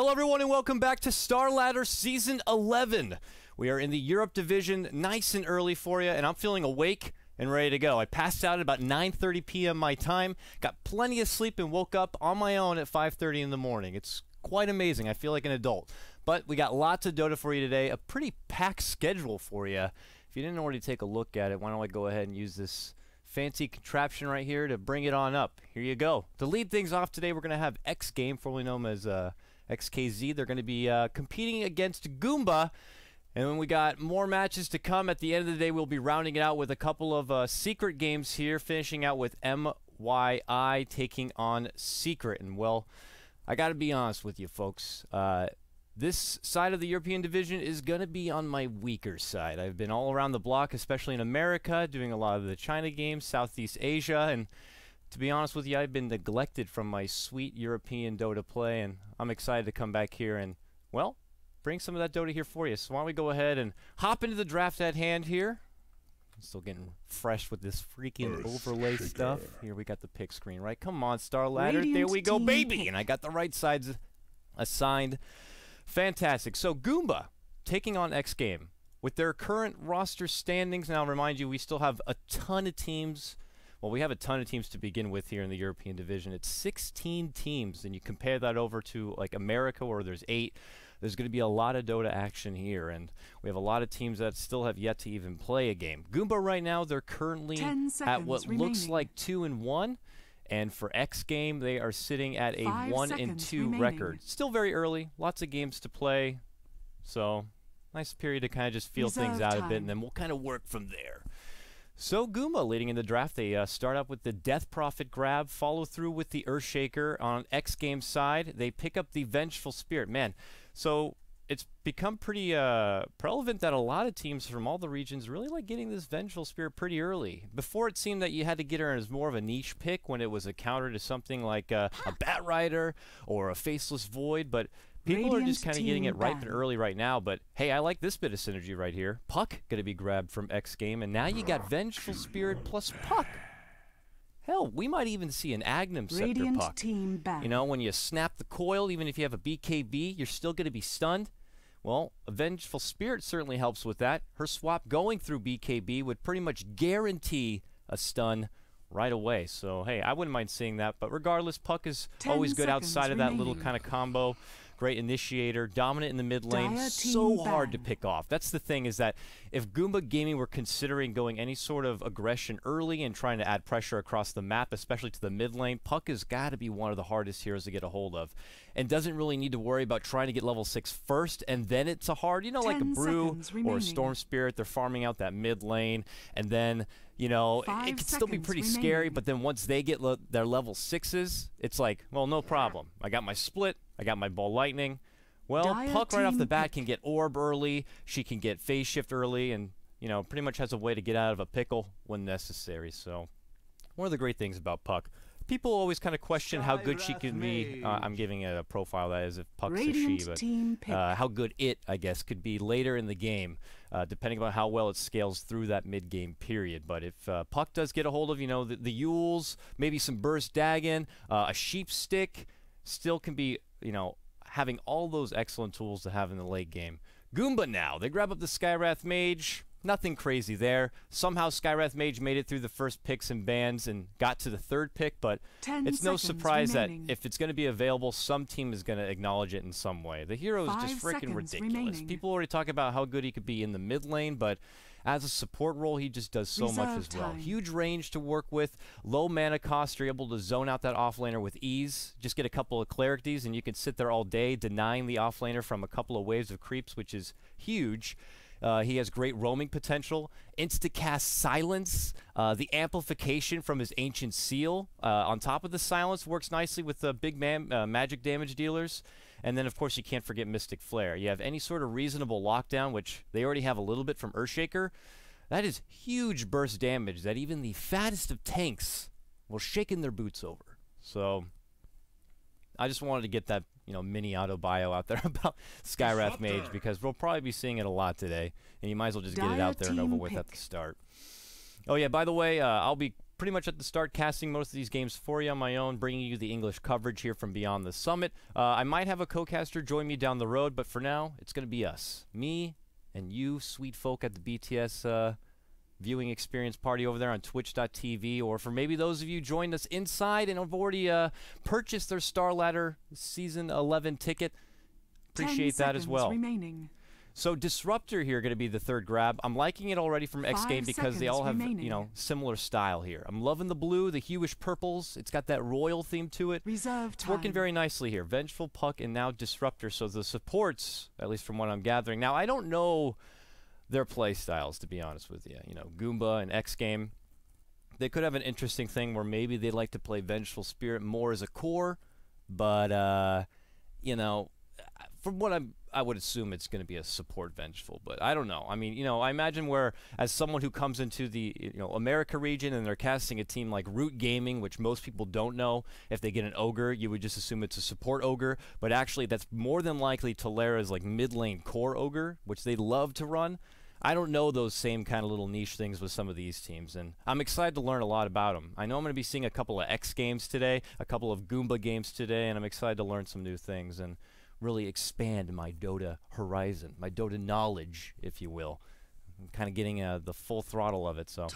Hello everyone and welcome back to Starladder Season 11. We are in the Europe Division, nice and early for you, and I'm feeling awake and ready to go. I passed out at about 9:30 p.m. my time, got plenty of sleep, and woke up on my own at 5:30 in the morning. It's quite amazing. I feel like an adult. But we got lots of Dota for you today, a pretty packed schedule for you. If you didn't already take a look at it, why don't I go ahead and use this fancy contraption right here to bring it on up. Here you go. To lead things off today, we're going to have X-Game, formerly known as XKZ. They're going to be competing against Goomba. And then we got more matches to come. At the end of the day, we'll be rounding it out with a couple of secret games here, finishing out with MYI taking on Secret. And, well, I got to be honest with you, folks. This side of the European division is going to be on my weaker side. I've been all around the block, especially in America, doing a lot of the China games, Southeast Asia, and to be honest with you, I've been neglected from my sweet European Dota play, and I'm excited to come back here and, well, bring some of that Dota here for you. So why don't we go ahead and hop into the draft at hand here. I'm still getting fresh with this freaking overlay stuff. Here we got the pick screen, right? Come on, Starladder. There we go, baby! And I got the right sides assigned. Fantastic. So Goomba taking on X-Game. With their current roster standings, and I'll remind you, we still have a ton of teams. Well, we have a ton of teams to begin with here in the European division. It's 16 teams, and you compare that over to like America where there's 8. There's going to be a lot of Dota action here, and we have a lot of teams that still have yet to even play a game. Goomba right now, they're currently at what looks like 2-1. And for X-Game, they are sitting at a 1-2 record. Still very early, lots of games to play. So, nice period to kind of just feel things out a bit, and then we'll kind of work from there. So, Goomba leading in the draft, they start up with the Death Prophet grab, follow through with the Earthshaker. On X-Game's side, they pick up the Vengeful Spirit. Man, so it's become pretty prevalent that a lot of teams from all the regions really like getting this Vengeful Spirit pretty early. Before, it seemed that you had to get her as more of a niche pick when it was a counter to something like a Bat Rider or a Faceless Void, but people are just kind of getting it ripe and early right now. But hey, I like this bit of synergy right here. Puck going to be grabbed from X-Game, and now you got Vengeful Spirit plus Puck. Hell, we might even see an Agnum Scepter Puck. You know, when you snap the coil, even if you have a BKB, you're still going to be stunned. Well, a Vengeful Spirit certainly helps with that. Her swap going through BKB would pretty much guarantee a stun right away. So, hey, I wouldn't mind seeing that. But regardless, Puck is always good outside of that little kind of combo. Great initiator, dominant in the mid lane, so hard to pick off. That's the thing, is that if Goomba Gaming were considering going any sort of aggression early and trying to add pressure across the map, especially to the mid lane, Puck has got to be one of the hardest heroes to get a hold of. And doesn't really need to worry about trying to get level 6 first, and then it's a hard, you know, like a Brew or a Storm Spirit, they're farming out that mid lane, and then, you know, it could still be pretty scary, but then once they get their level 6s, it's like, well, no problem. I got my split, I got my Ball Lightning. Well, Puck right off the bat can get Orb early, she can get Phase Shift early, and, you know, pretty much has a way to get out of a pickle when necessary. So, one of the great things about Puck. People always kind of question how good she can be. I'm giving it a profile that is if Puck's a she, but how good it, I guess, could be later in the game, depending on how well it scales through that mid-game period. But if Puck does get a hold of, you know, the Yules, maybe some Burst Dagon, a Sheep Stick, still can be, you know, having all those excellent tools to have in the late game. Goomba now, they grab up the Skywrath Mage. Nothing crazy there. Somehow Skywrath Mage made it through the first picks and bans and got to the third pick, but it's no surprise that if it's going to be available, some team is going to acknowledge it in some way. The hero is just freaking ridiculous. People already talk about how good he could be in the mid lane, but as a support role, he just does so much as well. Huge range to work with, low mana cost, you're able to zone out that offlaner with ease. Just get a couple of Clerics and you can sit there all day denying the offlaner from a couple of waves of creeps, which is huge. He has great roaming potential, insta-cast silence, the amplification from his Ancient Seal. On top of the silence works nicely with the big magic damage dealers. And then, of course, you can't forget Mystic Flare. You have any sort of reasonable lockdown, which they already have a little bit from Earthshaker. That is huge burst damage that even the fattest of tanks will shake in their boots over. So, I just wanted to get that, you know, mini auto bio out there about Skywrath Mage, because we'll probably be seeing it a lot today, and you might as well just get it out there and over with at the start. Oh yeah, by the way, I'll be pretty much at the start casting most of these games for you on my own, bringing you the English coverage here from beyond the summit. I might have a co-caster join me down the road, but for now, it's going to be us. Me and you sweet folk at the BTS viewing experience party over there on twitch.tv, or for maybe those of you joined us inside and have already purchased their Starladder Season 11 ticket. Appreciate that as well. Remaining. So Disruptor here going to be the third grab. I'm liking it already from Xgame because they all have, you know, similar style here. I'm loving the blue, the hueish purples. It's got that royal theme to it. Reserve It's working very nicely here. Vengeful, Puck, and now Disruptor. So the supports, at least from what I'm gathering. Now, I don't know their play styles, to be honest with you. You know, Goomba and Xgame, they could have an interesting thing where maybe they'd like to play Vengeful Spirit more as a core, but, you know, from what I would assume it's going to be a support Vengeful, but I don't know. I mean, you know, I imagine where, as someone who comes into the, you know, America region and they're casting a team like Root Gaming, which most people don't know, if they get an Ogre, you would just assume it's a support Ogre, but actually that's more than likely Tolera's like mid lane core Ogre, which they love to run. I don't know those same kind of little niche things with some of these teams, and I'm excited to learn a lot about them. I know I'm going to be seeing a couple of X games today, a couple of Goomba games today, and I'm excited to learn some new things and really expand my Dota horizon, my Dota knowledge, if you will. I'm kind of getting the full throttle of it. So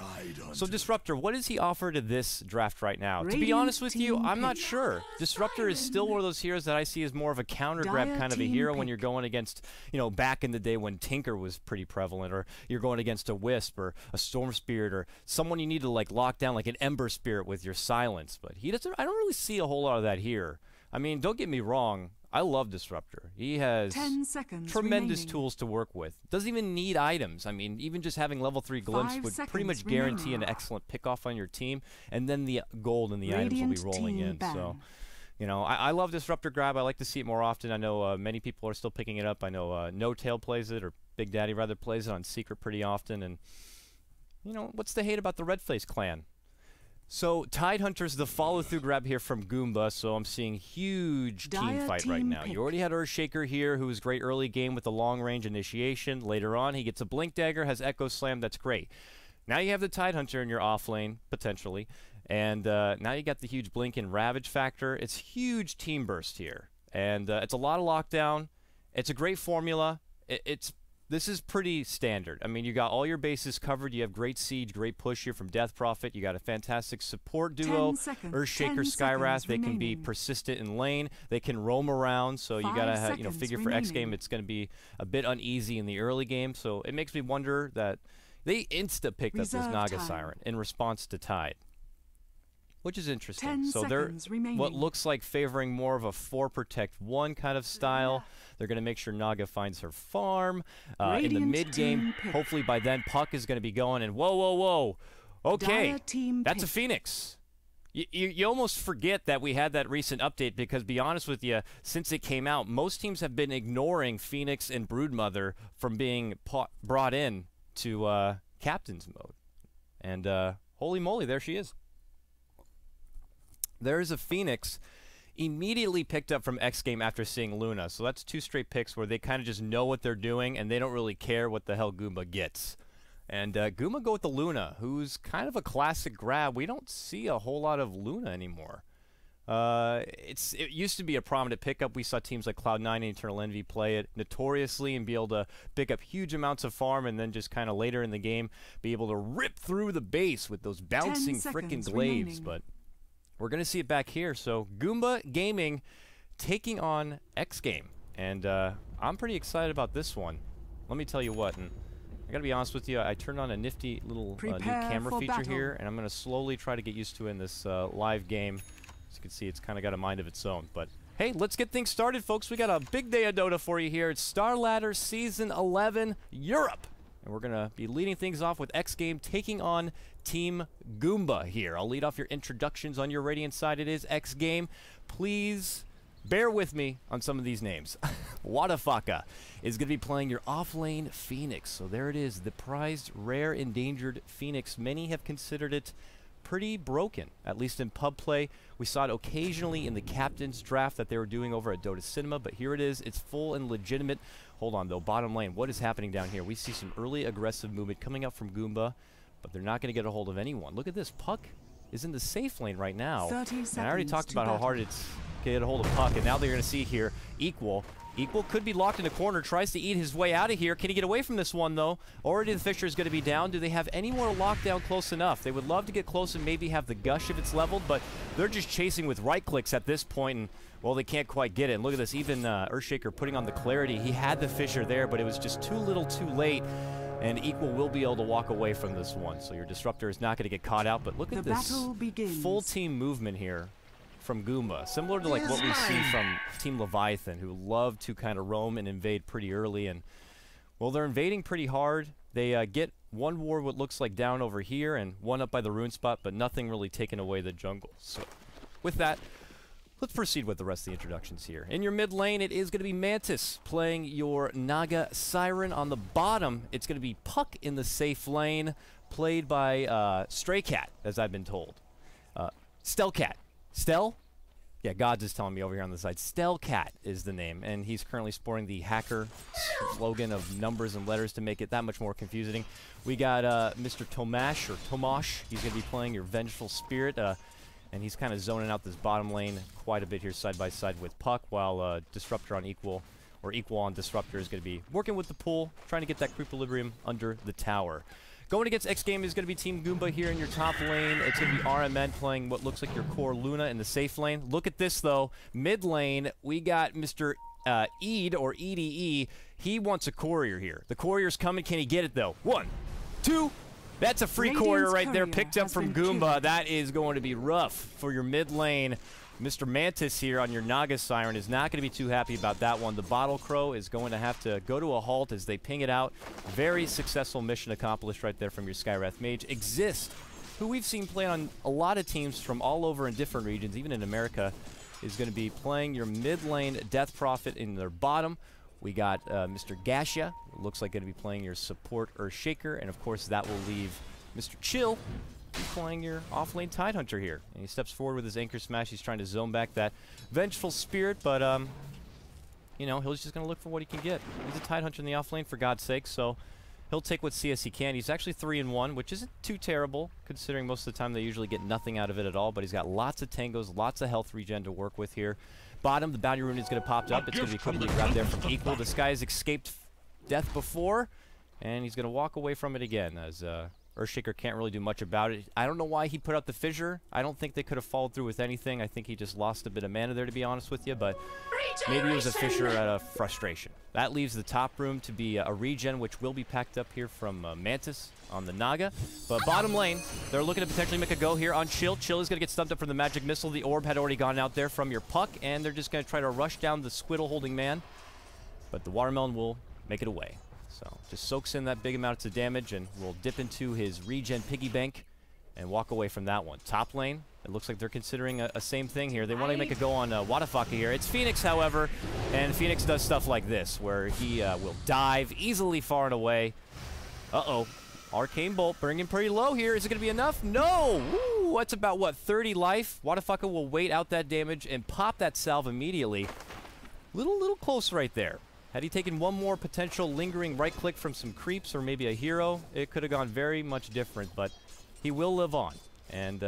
Disruptor, what does he offer to this draft right now? To be honest with you, I'm not sure. Disruptor is still one of those heroes that I see as more of a counter grab kind of a hero when you're going against, you know, back in the day when Tinker was pretty prevalent, or you're going against a Wisp or a Storm Spirit or someone you need to like lock down like an Ember Spirit with your silence. But he doesn't. I don't really see a whole lot of that here. I mean, don't get me wrong. I love Disruptor. He has tremendous tools to work with. Doesn't even need items. I mean, even just having level 3 Glimpse would pretty much guarantee an excellent pickoff on your team, and then the gold and the items will be rolling in. So, you know, I love Disruptor grab. I like to see it more often. I know many people are still picking it up. I know No Tail plays it, or Big Daddy rather plays it on Secret pretty often. And, you know, what's the hate about the Redface clan? So, Tidehunter's the follow-through grab here from Goomba, so I'm seeing huge team fight right now. You already had Earthshaker here, who was great early game with the long-range initiation. Later on, he gets a Blink Dagger, has Echo Slam, that's great. Now you have the Tidehunter in your off-lane, potentially, and now you got the huge Blink and Ravage factor. It's huge team burst here, and it's a lot of lockdown. It's a great formula. This is pretty standard. I mean, you got all your bases covered. You have great siege, great push here from Death Prophet. You got a fantastic support duo, Earthshaker, Skywrath. They can be persistent in lane. They can roam around. So you gotta, you know, figure for Xgame, it's gonna be a bit uneasy in the early game. So it makes me wonder that they insta picked up this Naga Siren in response to Tide, which is interesting. So they're what looks like favoring more of a 4-protect-1 kind of style. They're going to make sure Naga finds her farm in the mid-game. Hopefully by then Puck is going to be going, and whoa, whoa, whoa. Okay, that's a Phoenix. You almost forget that we had that recent update because, be honest with you, since it came out, most teams have been ignoring Phoenix and Broodmother from being brought in to Captain's mode. And holy moly, there she is. There is a Phoenix immediately picked up from Xgame after seeing Luna. So that's 2 straight picks where they kind of just know what they're doing and they don't really care what the hell Goomba gets. And Goomba go with the Luna, who's kind of a classic grab. We don't see a whole lot of Luna anymore. It used to be a prominent pickup. We saw teams like Cloud9 and Eternal Envy play it notoriously and be able to pick up huge amounts of farm and then just kind of later in the game be able to rip through the base with those bouncing frickin' glaives. But we're going to see it back here. So Goomba Gaming taking on Xgame. And I'm pretty excited about this one. Let me tell you what. And I got to be honest with you, I turned on a nifty little new camera feature here. And I'm going to slowly try to get used to it in this live game. As you can see, it's kind of got a mind of its own. But hey, let's get things started, folks. We got a big day of Dota for you here. It's Starladder Season 11 Europe. And we're going to be leading things off with Xgame taking on Team Goomba here. I'll lead off your introductions on your Radiant side. It is Xgame. Please bear with me on some of these names. Wadafaka is going to be playing your off-lane Phoenix. So there it is, the prized, rare, endangered Phoenix. Many have considered it pretty broken, at least in pub play. We saw it occasionally in the captain's draft that they were doing over at Dota Cinema, but here it is. It's full and legitimate. Hold on, though. Bottom lane, what is happening down here? We see some early aggressive movement coming up from Goomba, but they're not going to get a hold of anyone. Look at this. Puck is in the safe lane right now. 30 and I already talked to about how battle. hard it's to get a hold of Puck, and now they're going to see here Equal. Equal could be locked in a corner, tries to eat his way out of here. Can he get away from this one, though? Already the Fisher is going to be down. Do they have any more lockdown close enough? They would love to get close and maybe have the Gush if it's leveled, but they're just chasing with right clicks at this point, and, well, they can't quite get it. And look at this, even Earthshaker putting on the Clarity. He had the Fisher there, but it was just too little too late, and Equal will be able to walk away from this one. So your Disruptor is not going to get caught out, but look at this full team movement here from Goomba, similar to like what we see from Team Leviathan, who love to kind of roam and invade pretty early. And, well, they're invading pretty hard. They get one ward what looks like down over here and one up by the rune spot, but nothing really taking away the jungle. So with that, let's proceed with the rest of the introductions here. In your mid lane, it is going to be Mantis playing your Naga Siren. On the bottom, it's going to be Puck in the safe lane, played by Stray Cat, as I've been told. Stelcat. Stel? Yeah, Gods is telling me over here on the side. Stelcat is the name, and he's currently sporting the hacker slogan of numbers and letters to make it that much more confusing. We got Mr. Tomash, or Tomosh. He's going to be playing your Vengeful Spirit, and he's kind of zoning out this bottom lane quite a bit here side by side with Puck, while Disruptor on Equal, or Equal on Disruptor, is going to be working with the pool, trying to get that Equilibrium under the tower. Going against Xgame is going to be Team Goomba here in your top lane. It's going to be RMN playing what looks like your core Luna in the safe lane. Look at this, though. Mid lane, we got Mr. Eid, or EDE. He wants a courier here. The courier's coming. Can he get it, though? 1, 2. That's a free courier right there, picked up from Goomba. That is going to be rough for your mid lane. Mr. Mantis here on your Naga Siren is not going to be too happy about that one. The Bottle Crow is going to have to go to a halt as they ping it out. Very successful mission accomplished right there from your Skywrath Mage. Exist, who we've seen play on a lot of teams from all over in different regions, even in America, is going to be playing your mid lane Death Prophet in their bottom. We got Mr. Gasha, looks like going to be playing your support Earthshaker, and of course that will leave Mr. Chill playing your off-lane Tidehunter here. And he steps forward with his Anchor Smash. He's trying to zone back that Vengeful Spirit, but, you know, he's just going to look for what he can get. He's a Tidehunter in the off-lane, for God's sake, so he'll take what CS he can. He's actually 3-1, which isn't too terrible, considering most of the time they usually get nothing out of it at all, but he's got lots of tangos, lots of health regen to work with here. Bottom, the Bounty Rune is going to pop up. It's going to be quickly grabbed there from Equal. This guy has escaped death before, and he's going to walk away from it again, as, Earthshaker can't really do much about it. I don't know why he put out the fissure. I don't think they could have followed through with anything. I think he just lost a bit of mana there, to be honest with you, but maybe it was a fissure out of frustration. That leaves the top room to be a regen, which will be packed up here from Mantis on the Naga. But bottom lane, they're looking to potentially make a go here on Chill. Chill is going to get stumped up from the Magic Missile. The Orb had already gone out there from your Puck, and they're just going to try to rush down the Squiddle holding man. But the Watermelon will make it away. So just soaks in that big amount of damage and will dip into his regen piggy bank and walk away from that one. Top lane, it looks like they're considering a same thing here. They want to make a go on Wadafaka here. It's Phoenix, however, and Phoenix does stuff like this, where he will dive easily far and away. Uh-oh. Arcane Bolt bringing pretty low here. Is it going to be enough? No! Woo! That's about, what, 30 life? Wadafaka will wait out that damage and pop that salve immediately. Little close right there. Had he taken one more potential lingering right click from some creeps or maybe a hero, it could have gone very much different, but he will live on. And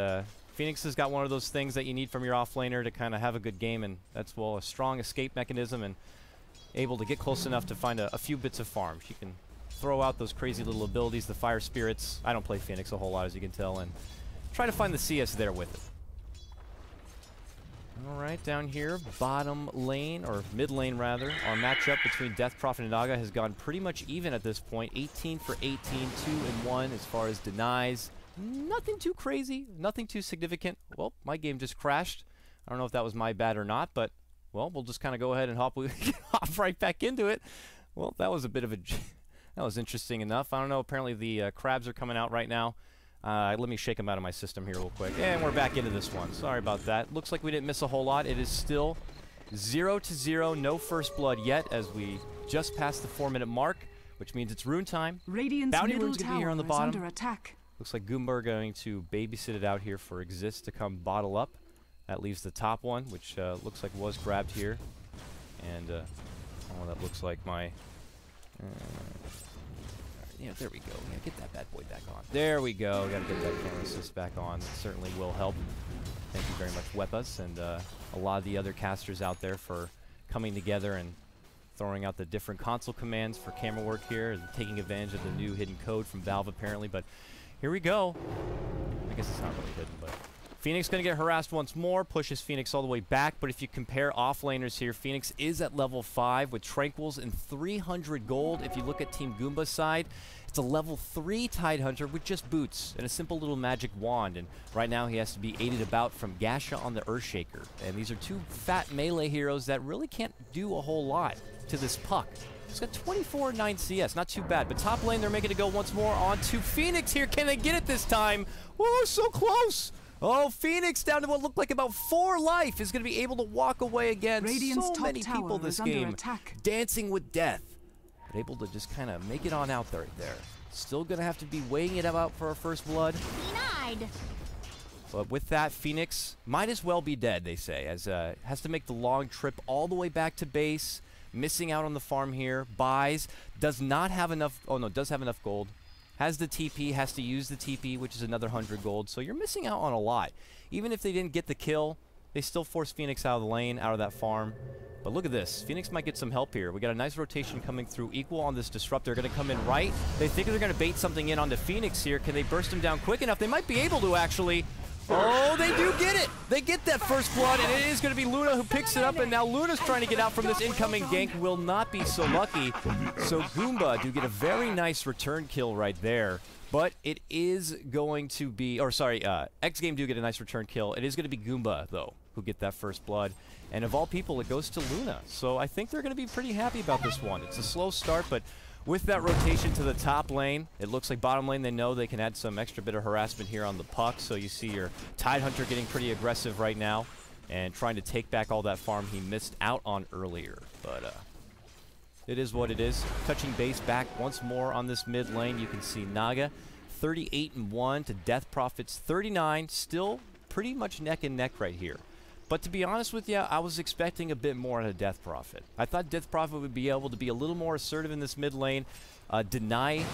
Phoenix has got one of those things that you need from your offlaner to kind of have a good game, and that's, well, a strong escape mechanism and able to get close enough to find a few bits of farm. She can throw out those crazy little abilities, the Fire Spirits. I don't play Phoenix a whole lot, as you can tell, and try to find the CS there with it. Alright, down here, bottom lane, or mid lane rather, our matchup between Death Prophet and Naga has gone pretty much even at this point. 18 for 18, 2-1 as far as denies. Nothing too crazy, nothing too significant. Well, my game just crashed. I don't know if that was my bad or not, but, well, we'll just kind of go ahead and hop right back into it. Well, that was a bit of a... that was interesting enough. I don't know, apparently the crabs are coming out right now. Let me shake them out of my system here real quick. And we're back into this one. Sorry about that. Looks like we didn't miss a whole lot. It is still 0-0. No first blood yet, as we just passed the 4-minute mark, which means it's rune time. Bounty Rune's going to be here on the bottom. Under attack. Looks like Goomba are going to babysit it out here for Exist to come bottle up. That leaves the top one, which looks like was grabbed here. And, oh, that looks like my... Yeah, there we go. Yeah, get that bad boy back on. There we go. Got to get that camera assist back on. That certainly will help. Thank you very much, Wepas, and a lot of the other casters out there for coming together and throwing out the different console commands for camera work here and taking advantage of the new hidden code from Valve, apparently. But here we go. I guess it's not really hidden, but Phoenix going to get harassed once more, pushes Phoenix all the way back. But if you compare offlaners here, Phoenix is at level 5 with Tranquils and 300 gold. If you look at Team Goomba's side, it's a level 3 Tidehunter with just boots and a simple little magic wand. And right now he has to be aided about from Gasha on the Earthshaker. And these are two fat melee heroes that really can't do a whole lot to this Puck. He's got 24-9 CS, not too bad. But top lane, they're making it go once more on to Phoenix here. Can they get it this time? Oh, so close. Oh, Phoenix down to what looked like about 4 life is going to be able to walk away again. Radiant's so many people this game dancing with death. But able to just kind of make it on out there. Still going to have to be weighing it out for our first blood. Denied. But with that, Phoenix might as well be dead, they say, as has to make the long trip all the way back to base. Missing out on the farm here. Buys. Does not have enough. Oh, no, does have enough gold. Has the TP, has to use the TP, which is another 100 gold. So you're missing out on a lot. Even if they didn't get the kill, they still force Phoenix out of the lane, out of that farm. But look at this. Phoenix might get some help here. We got a nice rotation coming through. Equal on this Disruptor. They're going to come in right. They think they're going to bait something in onto Phoenix here. Can they burst him down quick enough? They might be able to, actually. Oh, they do get it! They get that first blood, and it is going to be Luna who picks it up, and now Luna's trying to get out from this incoming gank. Will not be so lucky. So Goomba do get a very nice return kill right there. But it is going to be, or sorry, xgame do get a nice return kill. It is going to be Goomba, though, who get that first blood. And of all people, it goes to Luna. So I think they're going to be pretty happy about this one. It's a slow start, but with that rotation to the top lane, it looks like bottom lane, they know they can add some extra bit of harassment here on the Puck. So you see your Tidehunter getting pretty aggressive right now and trying to take back all that farm he missed out on earlier. But it is what it is. Touching base back once more on this mid lane. You can see Naga 38-1 to Death Prophet's 39. Still pretty much neck and neck right here. But to be honest with you, I was expecting a bit more out of Death Prophet. I thought Death Prophet would be able to be a little more assertive in this mid lane, deny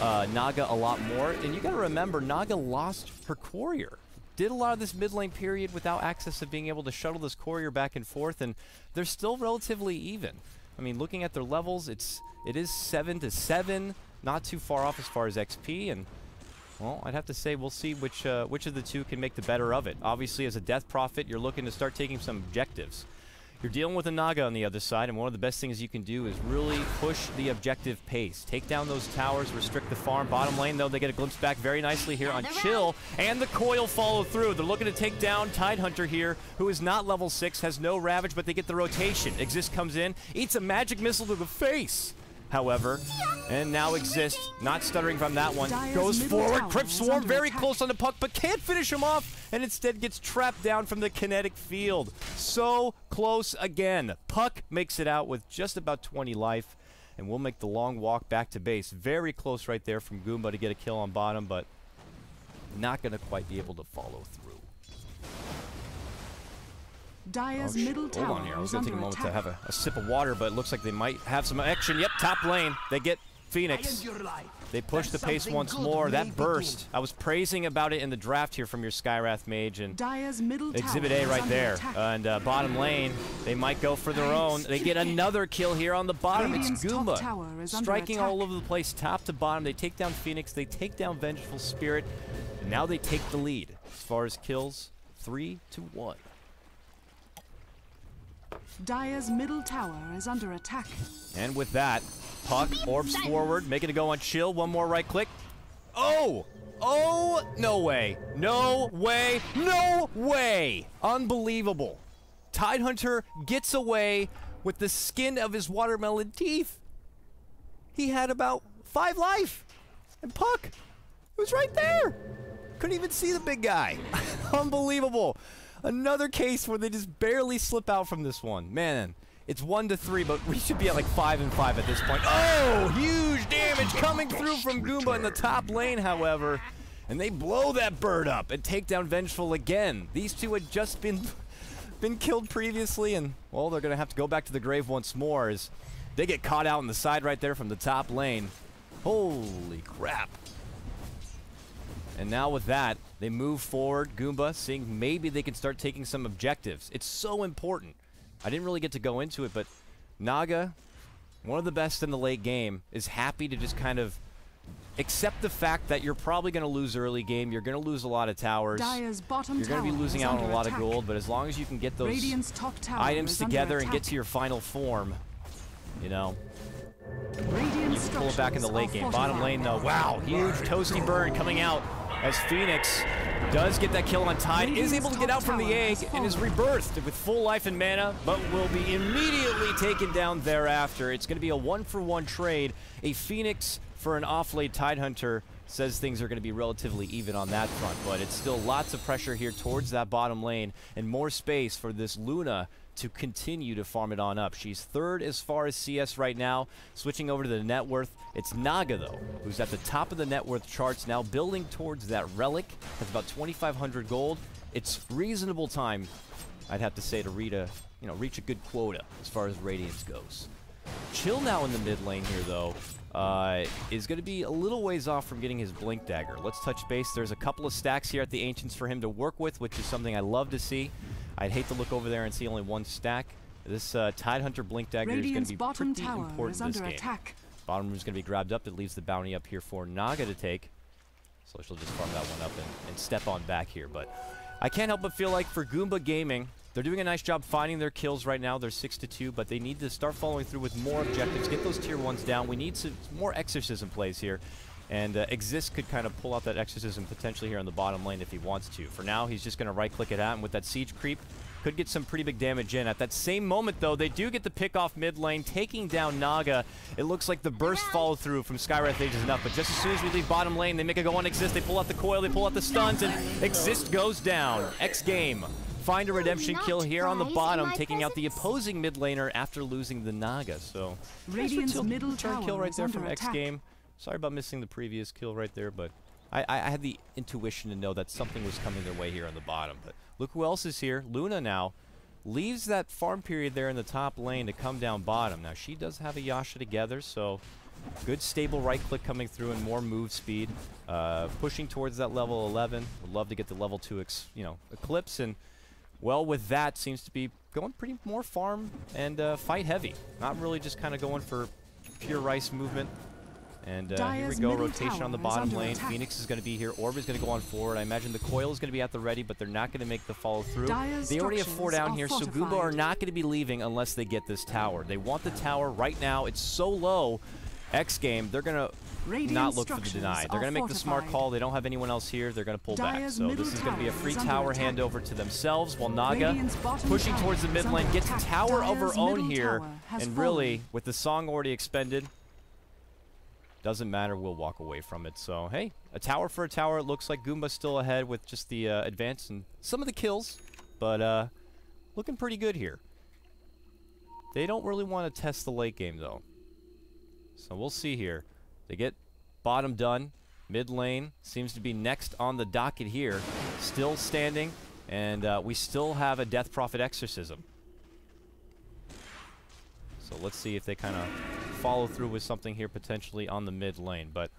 Naga a lot more. And you got to remember, Naga lost her courier. Did a lot of this mid lane period without access of being able to shuttle this courier back and forth, and they're still relatively even. I mean, looking at their levels, it is 7-7, not too far off as far as XP, and well, I'd have to say we'll see which of the two can make the better of it. Obviously, as a Death Prophet, you're looking to start taking some objectives. You're dealing with a Naga on the other side, and one of the best things you can do is really push the objective pace. Take down those towers, restrict the farm. Bottom lane, though, they get a glimpse back very nicely here on Chill, and the coil follow through. They're looking to take down Tidehunter here, who is not level 6, has no Ravage, but they get the rotation. Exist comes in, eats a magic missile to the face. However, and now Exist, not stuttering from that one, goes forward, Crypt Swarm very close on the Puck, but can't finish him off, and instead gets trapped down from the kinetic field. So close again. Puck makes it out with just about 20 life, and will make the long walk back to base. Very close right there from Goomba to get a kill on bottom, but not going to quite be able to follow through. Dire's middle tower. Hold on here. I was going to take a moment to have a sip of water, but it looks like they might have some action. Yep, top lane. They get Phoenix. They push the pace once more. That burst. I was praising about it in the draft here from your Skywrath Mage, and Exhibit A right there. And bottom lane, they might go for their own. They get another kill here on the bottom. It's Goomba striking all over the place, top to bottom. They take down Phoenix. They take down Vengeful Spirit. And now they take the lead as far as kills, 3-1. Dire's middle tower is under attack. And with that, Puck orbs forward, making it go on Chill. One more right click. Oh! Oh, no way. No way. No way. Unbelievable. Tidehunter gets away with the skin of his watermelon teeth. He had about 5 life. And Puck was right there. Couldn't even see the big guy. Unbelievable. Another case where they just barely slip out from this one. Man, it's 1-3, but we should be at like 5-5 at this point. Oh, huge damage coming through from Goomba in the top lane, however. And they blow that bird up and take down Vengeful again. These two had just been killed previously, and, well, they're going to have to go back to the grave once more as they get caught out on the side right there from the top lane. Holy crap. And now with that, they move forward, Goomba, seeing maybe they can start taking some objectives. It's so important. I didn't really get to go into it, but Naga, one of the best in the late game, is happy to just kind of accept the fact that you're probably going to lose early game. You're going to lose a lot of towers. Dire's bottom You're going to be losing out on a lot of gold, but as long as you can get those items together and get to your final form, you know, you can pull it back in the late game. Bottom lane, though, wow, huge toasty burn coming out as Phoenix does get that kill on Tide, is able to get out from the egg, and is rebirthed with full life and mana, but will be immediately taken down thereafter. It's going to be a 1-for-1 trade. A Phoenix for an off-late Tidehunter says things are going to be relatively even on that front, but it's still lots of pressure here towards that bottom lane, and more space for this Luna to continue to farm it on up. She's third as far as CS right now. Switching over to the net worth, it's Naga, though, who's at the top of the net worth charts now, building towards that relic. Has about 2,500 gold. It's reasonable time, I'd have to say, to reach a good quota as far as Radiance goes. Chill now in the mid lane here, though, is going to be a little ways off from getting his Blink Dagger. Let's touch base. There's a couple of stacks here at the Ancients for him to work with, which is something I love to see. I'd hate to look over there and see only one stack. This Tidehunter Blink Dagger is going to be pretty important in this game. Bottom room is going to be grabbed up. It leaves the bounty up here for Naga to take. So she'll just farm that one up and step on back here. But I can't help but feel like for Goomba Gaming, they're doing a nice job finding their kills right now. They're 6-2, but they need to start following through with more objectives. Get those tier 1s down. We need some more Exorcism plays here. And Exist could kind of pull out that Exorcism potentially here on the bottom lane if he wants to. For now, he's just going to right-click it out, and with that Siege Creep, could get some pretty big damage in. At that same moment, though, they do get the pick off mid lane, taking down Naga. It looks like the burst follow-through from Skywrath Age is enough, but just as soon as we leave bottom lane, they make a go on Exist. They pull out the coil, they pull out the stuns, and Exist goes down. X-Game find a redemption kill here on the bottom, taking out the opposing mid laner after losing the Naga. So, Radiant's middle turn tower kill right there is from under attack. X-Game. Sorry about missing the previous kill right there, but I had the intuition to know that something was coming their way here on the bottom. But look who else is here. Luna now leaves that farm period there in the top lane to come down bottom. Now, she does have a Yasha together, so good stable right-click coming through and more move speed. Pushing towards that level 11. Would love to get the level 2 Eclipse, and, well, with that, seems to be going pretty more farm and fight heavy. Not really just kind of going for pure Rice movement. And here we go, rotation on the bottom lane. Phoenix is going to be here. Orb is going to go on forward. I imagine the coil is going to be at the ready, but they're not going to make the follow through. They already have 4 down here, so Goomba are not going to be leaving unless they get this tower. They want the tower right now. It's so low. X-Game, they're going to not look for the deny. They're going to make the smart call. They don't have anyone else here. They're going to pull back. So this is going to be a free tower handover to themselves, while Naga pushing towards the mid lane, gets a tower of her own here. And really, with the song already expended, doesn't matter, we'll walk away from it. So, hey, a tower for a tower. It looks like Goomba's still ahead with just the advance and some of the kills, but looking pretty good here. They don't really want to test the late game, though. So we'll see here. They get bottom done. Mid lane seems to be next on the docket here. Still standing, and we still have a Death Prophet Exorcism. So let's see if they kind of follow through with something here potentially on the mid lane. But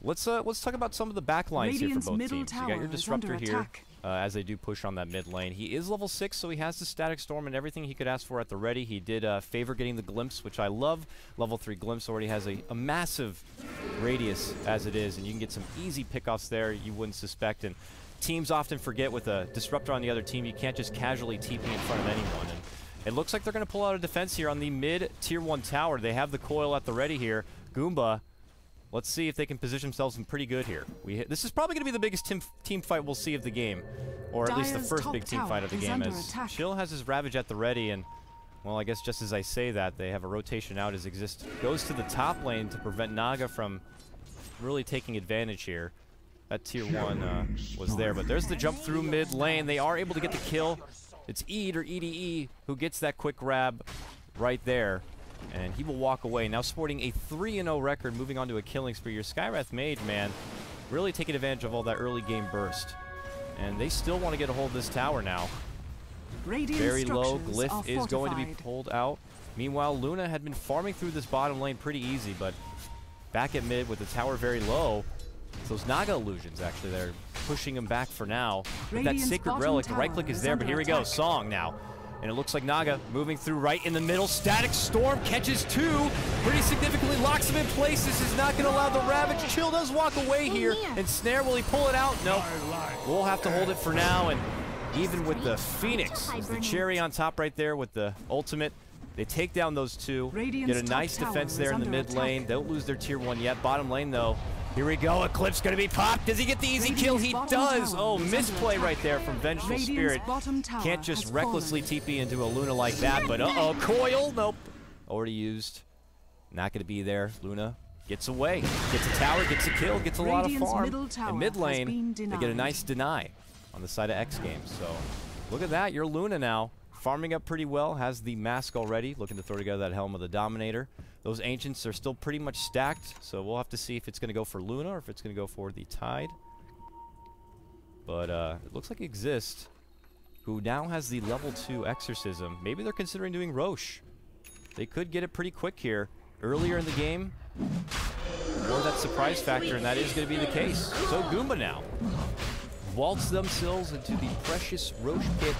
let's talk about some of the back lines here for both teams. You got your Disruptor here as they do push on that mid lane. He is level 6, so he has the Static Storm and everything he could ask for at the ready. He did favor getting the Glimpse, which I love. Level 3 Glimpse already has a massive radius as it is, and you can get some easy pickoffs there you wouldn't suspect. And teams often forget with a Disruptor on the other team, you can't just casually TP in front of anyone. And it looks like they're going to pull out a defense here on the mid tier 1 tower. They have the coil at the ready here. Goomba, let's see if they can position themselves in pretty good here. This is probably going to be the biggest team fight we'll see of the game, or at least the first big team fight of the game, as Chill has his Ravage at the ready, and, well, I guess just as I say that, they have a rotation out as Exist goes to the top lane to prevent Naga from really taking advantage here. That tier 1 was there, but there's the jump through mid lane. They are able to get the kill. It's Eid, or EDE, who gets that quick grab right there, and he will walk away. Now sporting a 3-0 record, moving on to a killing spree. Your Skywrath Mage, man, really taking advantage of all that early game burst. And they still want to get a hold of this tower now. Very low. Glyph is going to be pulled out. Meanwhile, Luna had been farming through this bottom lane pretty easy, but back at mid with the tower very low. So those Naga illusions, actually, they're pushing him back for now. With that Sacred Relic, the right click is there, but here we go, Song now. And it looks like Naga moving through right in the middle. Static Storm catches 2, pretty significantly locks him in place. This is not going to allow the Ravage. Chill does walk away here. And Snare, will he pull it out? No. We'll have to hold it for now. And even with the Phoenix, the cherry on top right there with the ultimate, they take down those 2. Get a nice defense there in the mid lane. Don't lose their tier 1 yet. Bottom lane, though. Here we go, Eclipse gonna be popped. Does he get the easy kill? He does! Oh, misplay right there from Vengeful Spirit. Can't just recklessly TP into a Luna like that, but uh-oh, Coil, nope. Already used. Not gonna be there. Luna gets away. Gets a tower, gets a kill, gets a lot of farm. In mid lane, they get a nice deny on the side of xgame. So, look at that, you're Luna now. Farming up pretty well, has the mask already. Looking to throw together that Helm of the Dominator. Those Ancients are still pretty much stacked, so we'll have to see if it's going to go for Luna or if it's going to go for the Tide. But it looks like Exist, who now has the level 2 Exorcism. Maybe they're considering doing Roche. They could get it pretty quick here. Earlier in the game, or that surprise factor, and that is going to be the case. So Goomba now waltz themselves into the precious Roche pit.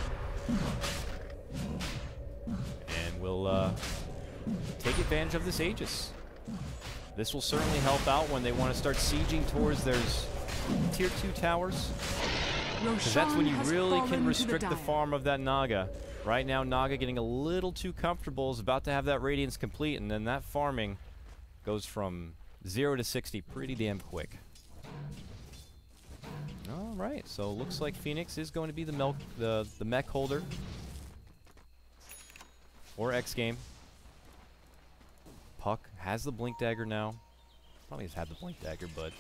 And we'll take advantage of this Aegis. This will certainly help out when they want to start sieging towards their tier 2 towers. Because that's when you really can restrict the farm of that Naga. Right now, Naga getting a little too comfortable, is about to have that Radiance complete, and then that farming goes from 0 to 60 pretty damn quick. Alright, so looks like Phoenix is going to be the mech holder. Or xgame. Puck has the Blink Dagger now. Probably has had the Blink Dagger, but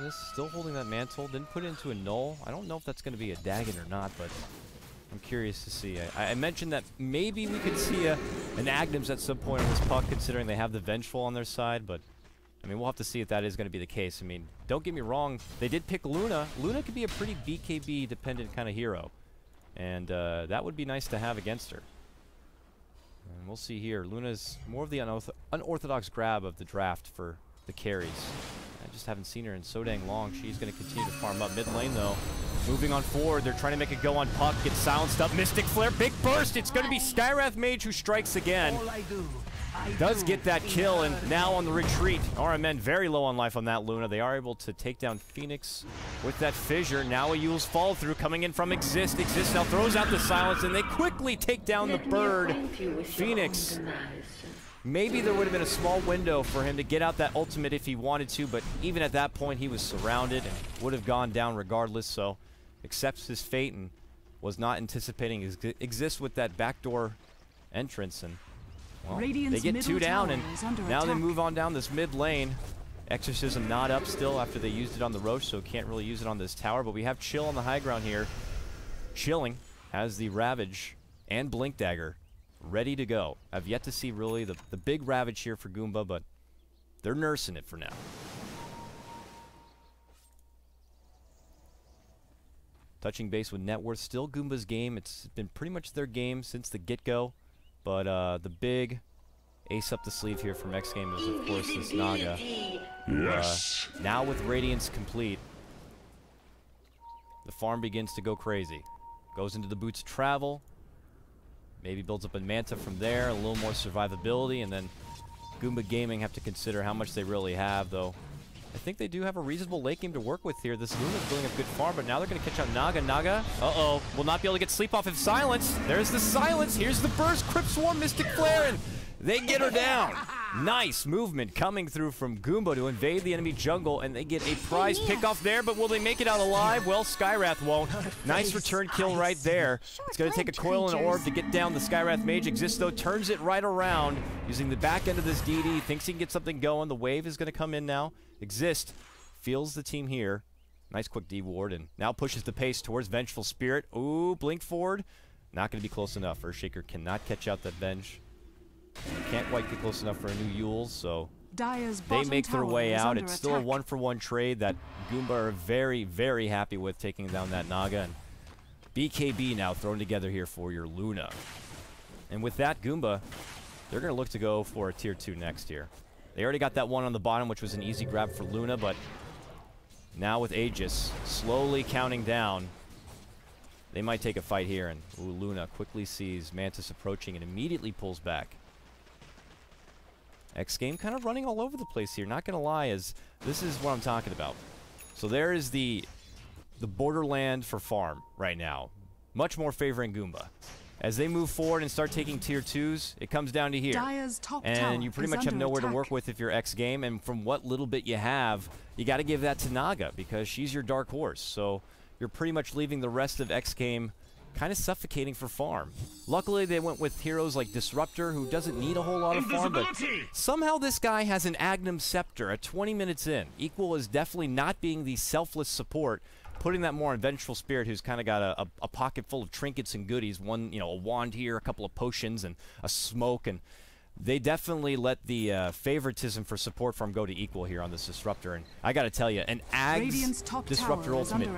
this still holding that mantle. Didn't put it into a null. I don't know if that's going to be a Dagon or not, but I'm curious to see. I mentioned that maybe we could see an Agnems at some point on this Puck, considering they have the Vengeful on their side, but I mean, we'll have to see if that is going to be the case. I mean, don't get me wrong. They did pick Luna. Luna could be a pretty BKB-dependent kind of hero, and that would be nice to have against her. And we'll see here. Luna's more of the unorthodox grab of the draft for the carries. I just haven't seen her in so dang long. She's going to continue to farm up mid lane, though. Moving on forward. They're trying to make a go on Puck. Gets silenced up. Mystic Flare. Big burst. It's going to be Skywrath Mage who strikes again. Does get that kill, and now on the retreat. RMN very low on life on that Luna. They are able to take down Phoenix with that fissure. Now a Yule's fall through coming in from Exist. Exist now throws out the silence, and they quickly take down the bird. Phoenix. Maybe there would have been a small window for him to get out that ultimate if he wanted to, but even at that point he was surrounded and would have gone down regardless, so accepts his fate and was not anticipating Exist with that backdoor entrance. And well, they get 2 down, and now they move on down this mid lane. Exorcism not up still after they used it on the Roche, so can't really use it on this tower. But we have Chill on the high ground here. Chilling has the Ravage and Blink Dagger ready to go. I've yet to see really the big Ravage here for Goomba, but they're nursing it for now. Touching base with net worth, still Goomba's game. It's been pretty much their game since the get-go. But the big ace up the sleeve here from xgame is, of course, this Naga. Yes. Now with Radiance complete, the farm begins to go crazy. Goes into the Boots of Travel. Maybe builds up a Manta from there, a little more survivability, and then Goomba Gaming have to consider how much they really have, though. I think they do have a reasonable late game to work with here. This Luna's building a good farm, but now they're going to catch out Naga. Naga, uh-oh, will not be able to get sleep off if silence. There's the silence. Here's the burst. Crypt Swarm, Mystic Flare, and they get her down. Nice movement coming through from Goomba to invade the enemy jungle, and they get a prize pick-off there, but will they make it out alive? Well, Skywrath won't. Nice return kill right there. It's going to take a coil and orb to get down the Skywrath Mage. Exist, though, turns it right around using the back end of this DD. Thinks he can get something going. The wave is going to come in now. Exist feels the team here. Nice quick D-ward, and now pushes the pace towards Vengeful Spirit. Ooh, blink forward. Not going to be close enough. Earthshaker cannot catch out that Venge. Can't quite get close enough for a new Yules, so they make their way out. It's still a 1-for-1 trade that Goomba are very, very happy with, taking down that Naga. And BKB now thrown together here for your Luna. And with that, Goomba, they're going to look to go for a tier 2 next here. They already got that one on the bottom, which was an easy grab for Luna, but now with Aegis slowly counting down, they might take a fight here. And ooh, Luna quickly sees Mantis approaching and immediately pulls back. Xgame kind of running all over the place here, not gonna lie, as this is what I'm talking about. So there is the borderland for farm right now. Much more favoring Goomba. As they move forward and start taking tier 2s, it comes down to here. And you pretty much have nowhere to work with if you're Xgame, and from what little bit you have, you gotta give that to Naga, because she's your dark horse. So you're pretty much leaving the rest of Xgame kind of suffocating for farm. Luckily, they went with heroes like Disruptor, who doesn't need a whole lot of farm, but somehow this guy has an Agnum Scepter at 20 minutes in. Equal is definitely not being the selfless support, putting that more on Vengeful Spirit, who's kind of got a pocket full of trinkets and goodies. One, you know, a wand here, a couple of potions, and a smoke, and they definitely let the favoritism for support farm go to Equal here on this Disruptor. And I gotta tell you, an Ag's Disruptor Ultimate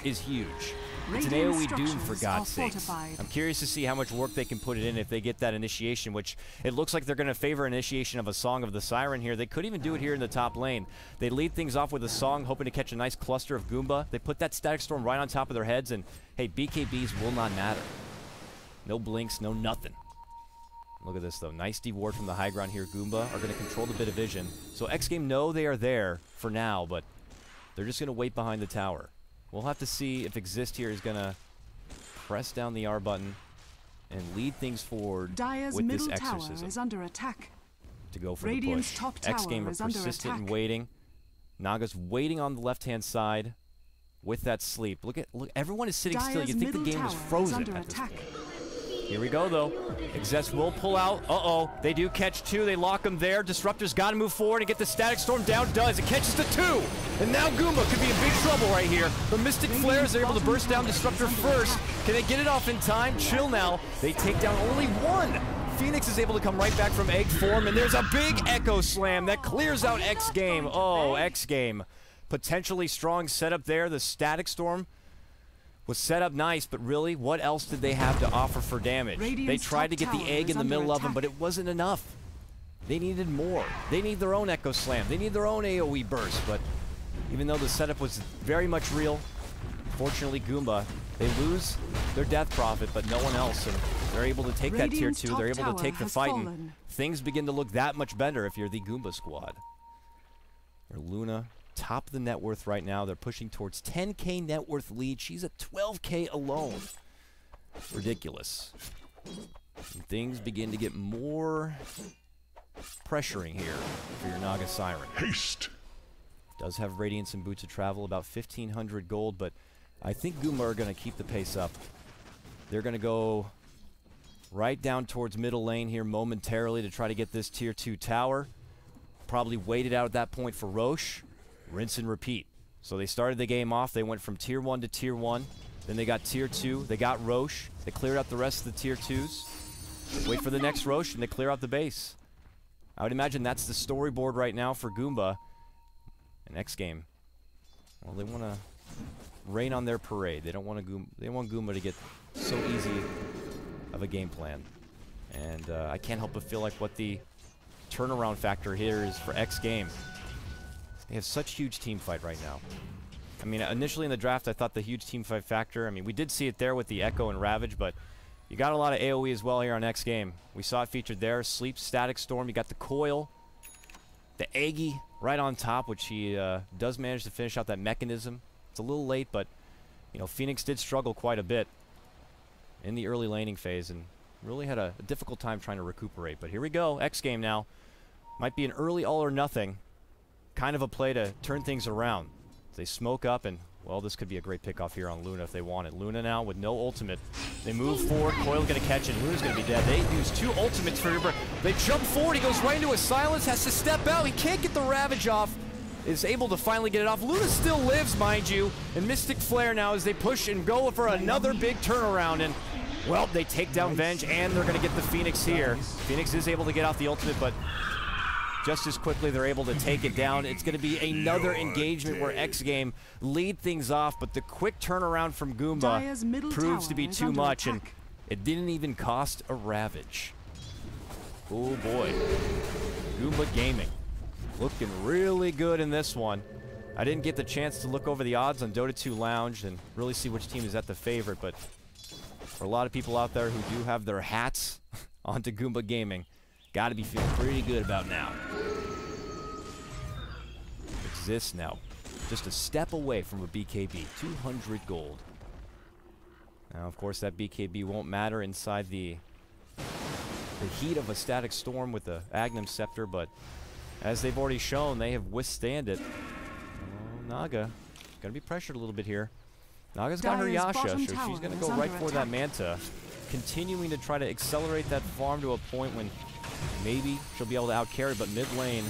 is huge. It's an AoE Doom, for God's sakes. I'm curious to see how much work they can put it in if they get that initiation, which it looks like they're going to favor initiation of a Song of the Siren here. They could even do it here in the top lane. They lead things off with a Song, hoping to catch a nice cluster of Goomba. They put that Static Storm right on top of their heads, and hey, BKBs will not matter. No blinks, no nothing. Look at this, though. Nice D-ward from the high ground here. Goomba are going to control the bit of vision. So Xgame know they are there for now, but they're just going to wait behind the tower. We'll have to see if Exist here is going to press down the R button and lead things forward with this Exorcism is under attack. to go for the push. Xgame are persistent and waiting. Naga's waiting on the left-hand side with that sleep. Look, everyone is sitting still. You'd think the game was frozen at this point. Here we go, though. Exest will pull out. Uh-oh. They do catch 2. They lock him there. Disruptor's got to move forward and get the Static Storm down. Does. It catches the 2. And now Goomba could be in big trouble right here. The Mystic Flares are able to burst down Disruptor first. Can they get it off in time? Chill now. They take down only 1. Phoenix is able to come right back from egg form, and there's a big Echo Slam that clears out Xgame. Oh, Xgame. Potentially strong setup there. The Static Storm was set up nice, but really, what else did they have to offer for damage? They tried to get the egg in the middle of them, but it wasn't enough. They needed more. They need their own Echo Slam. They need their own AoE burst, but even though the setup was very much real, fortunately, Goomba, they lose their Death Prophet, but no one else, and they're able to take that tier 2. They're able to take the fight, and things begin to look that much better if you're the Goomba squad. Or Luna, top of the net worth right now. They're pushing towards 10K net worth lead. She's at 12K alone. Ridiculous. And things begin to get more pressuring here for your Naga Siren. Haste. Does have Radiance and Boots of Travel, about 1,500 gold, but I think Goomba are going to keep the pace up. They're going to go right down towards middle lane here momentarily to try to get this tier 2 tower. Probably waited out at that point for Roche. Rinse and repeat. So they started the game off. They went from tier 1 to tier 1. Then they got tier 2. They got Roche. They cleared out the rest of the tier 2s. Wait for the next Roche, and they clear out the base. I would imagine that's the storyboard right now for Goomba. And Xgame, well, they want to rain on their parade. They don't want Goomba to get so easy of a game plan. And I can't help but feel like what the turnaround factor here is for Xgame. They have such huge team fight right now. I mean, initially in the draft, I thought the huge team fight factor, I mean, we did see it there with the Echo and Ravage, but you got a lot of AoE as well here on Xgame. We saw it featured there. Sleep, Static Storm, you got the Coil, the Aggie right on top, which he does manage to finish out that mechanism. It's a little late, but, you know, Phoenix did struggle quite a bit in the early laning phase and really had a difficult time trying to recuperate. But here we go, Xgame now. Might be an early all or nothing kind of a play to turn things around. They smoke up, and, well, this could be a great pickoff here on Luna if they want it. Luna now with no ultimate. They move forward. Coil's going to catch it. Luna's going to be dead. They use 2 ultimates for Uber. They jump forward. He goes right into a silence, has to step out. He can't get the Ravage off. Is able to finally get it off. Luna still lives, mind you. And Mystic Flare now as they push and go for another big turnaround. And, well, they take down Venge, and they're going to get the Phoenix here. Phoenix is able to get off the ultimate, but just as quickly they're able to take it down. It's going to be another engagement where Xgame lead things off, but the quick turnaround from Goomba proves to be too much, and it didn't even cost a Ravage. Oh boy. Goomba Gaming looking really good in this one. I didn't get the chance to look over the odds on Dota 2 Lounge and really see which team is at the favorite, but for a lot of people out there who do have their hats onto Goomba Gaming, got to be feeling pretty good about now. Exists now, just a step away from a BKB, 200 gold. Now, of course, that BKB won't matter inside the heat of a static storm with the Agnum Scepter, but as they've already shown, they have withstand it. Oh, Naga, gonna be pressured a little bit here. Naga's got her Yasha, so she's gonna go right for that Manta, continuing to try to accelerate that farm to a point when maybe she'll be able to outcarry, but mid lane,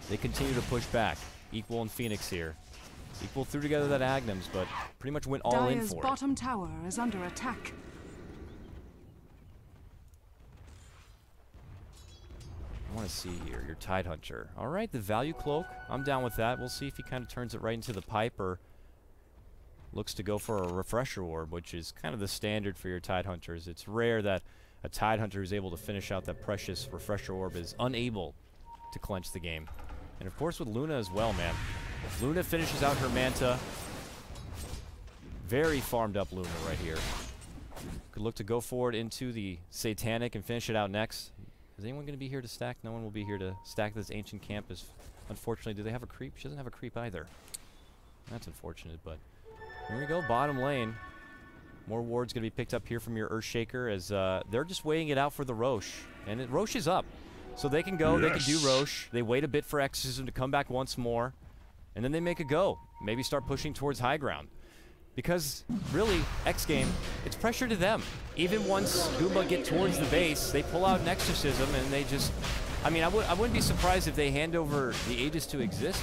they continue to push back. Equal and Phoenix here. Equal threw together that Agnums, but pretty much went all in for it. Dire's bottom tower is under attack. I want to see here, your Tidehunter. All right, the Value Cloak, I'm down with that. We'll see if he kind of turns it right into the pipe or looks to go for a Refresher Orb, which is kind of the standard for your Tidehunters. It's rare that a Tidehunter who's able to finish out that precious Refresher Orb is unable to clench the game. And of course with Luna as well, man. Luna finishes out her Manta. Very farmed up Luna right here. Could look to go forward into the Satanic and finish it out next. Is anyone going to be here to stack? No one will be here to stack this Ancient Camp. Unfortunately, do they have a creep? She doesn't have a creep either. That's unfortunate, but here we go, bottom lane. More wards going to be picked up here from your Earthshaker as they're just waiting it out for the Roche. And Roche is up. So they can go, they can do Roche. They wait a bit for Exorcism to come back once more. And then they make a go. Maybe start pushing towards high ground. Because, really, X-Game, it's pressure to them. Even once Goomba get towards the base, they pull out an Exorcism and they just... I mean, I wouldn't be surprised if they hand over the Aegis to Exist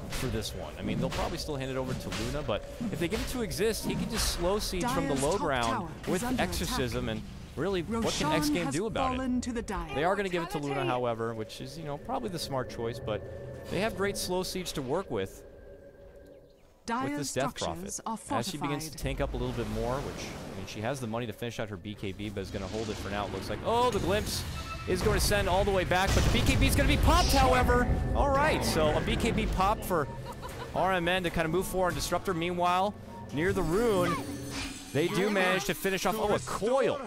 for this one. I mean, they'll probably still hand it over to Luna, but if they give it to Exist, he can just slow siege from the low ground with Exorcism, and really, what can X-Game do about it? They are going to give it to Luna, however, which is, you know, probably the smart choice, but they have great slow siege to work with this Death Prophet. As she begins to tank up a little bit more, which, I mean, she has the money to finish out her BKB, but is going to hold it for now. It looks like, oh, the Glimpse is going to send all the way back, but the BKB is going to be popped, however. All right, so a BKB pop for RMN to kind of move forward and Disruptor. Meanwhile, near the rune, they do manage to finish off. Oh, a coil.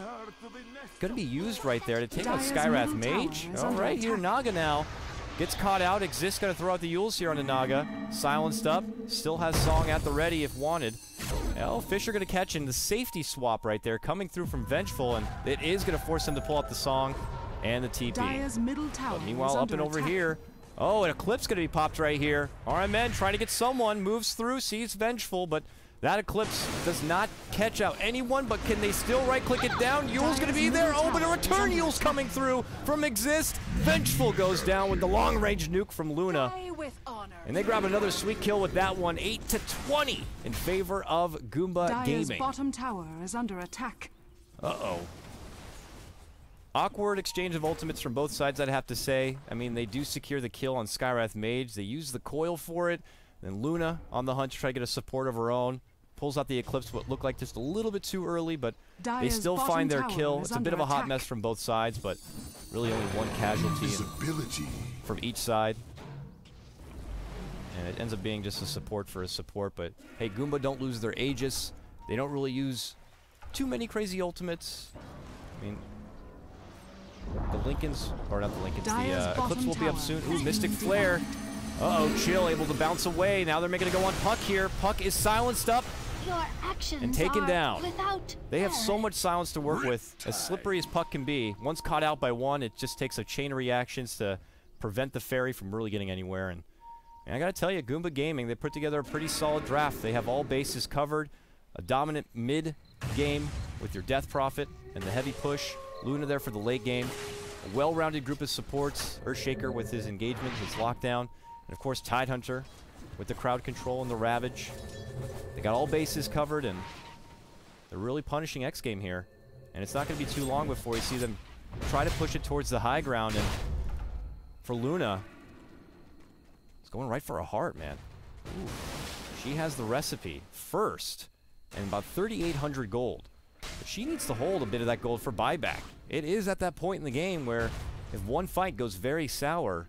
Going to be used right there to take out Skywrath Mage. All right, here, Naga now gets caught out. Exist going to throw out the Yules here on the Naga. Silenced up. Still has Song at the ready if wanted. Well, Fisher going to catch in the safety swap right there, coming through from Vengeful, and it is going to force him to pull out the Song and the TP. But meanwhile, up and over here. Oh, an Eclipse going to be popped right here. RMN trying to get someone. Moves through, sees Vengeful, but that Eclipse does not catch out anyone, but can they still right-click it down? Yule's going to be there. Oh, but a return Yule's coming through from Exist. Vengeful goes down with the long-range nuke from Luna. And they grab another sweet kill with that one. 8-20 in favor of Goomba Gaming. Bottom tower is under attack. Uh-oh. Awkward exchange of ultimates from both sides, I'd have to say. I mean, they do secure the kill on Skywrath Mage. They use the coil for it. Then Luna on the hunt to try to get a support of her own. Pulls out the Eclipse, what looked like just a little bit too early, but they still find their kill. It's a bit of a hot mess from both sides, but really only one casualty from each side. And it ends up being just a support for a support, but hey, Goomba don't lose their Aegis. They don't really use too many crazy ultimates. I mean, the Lincolns, or not the Lincolns, the Eclipse will be up soon. Ooh, Mystic Flare. Uh-oh, Chill able to bounce away. Now they're making it go on Puck here. Puck is silenced up and taken down. They have so much silence to work with. As slippery as Puck can be, once caught out by one, it just takes a chain of reactions to prevent the Fairy from really getting anywhere. And I gotta tell you, Goomba Gaming, they put together a pretty solid draft. They have all bases covered. A dominant mid-game with your Death Prophet and the heavy push. Luna there for the late game. A well-rounded group of supports. Earthshaker with his engagement, his lockdown. And of course, Tidehunter with the crowd control and the Ravage. They got all bases covered, and they're really punishing X-Game here. And it's not going to be too long before we see them try to push it towards the high ground. And for Luna, it's going right for a heart, man. Ooh. She has the recipe first, and about 3,800 gold. But she needs to hold a bit of that gold for buyback. It is at that point in the game where if one fight goes very sour,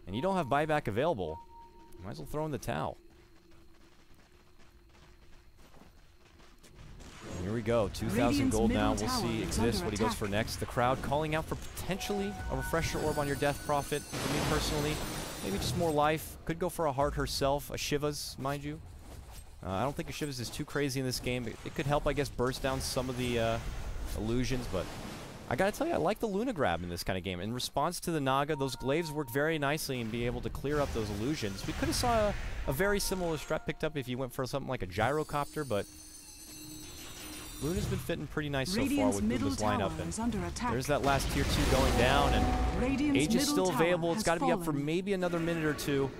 and you don't have buyback available, you might as well throw in the towel. And here we go, 2,000 gold now. We'll see Exist what he goes for next. The crowd calling out for potentially a refresher orb on your death prophet. For me personally, maybe just more life. Could go for a heart herself, a Shiva's, mind you. I don't think a Shiva's is too crazy in this game. It could help, I guess, burst down some of the illusions, but I gotta tell you, I like the Luna grab in this kind of game. In response to the Naga, those glaives work very nicely and be able to clear up those illusions. We could have saw a very similar strat picked up if you went for something like a gyrocopter, but Luna's been fitting pretty nice so far with Goomba's lineup. And there's that last tier 2 going down, and Age is still available. It's got to be up for maybe another minute or two.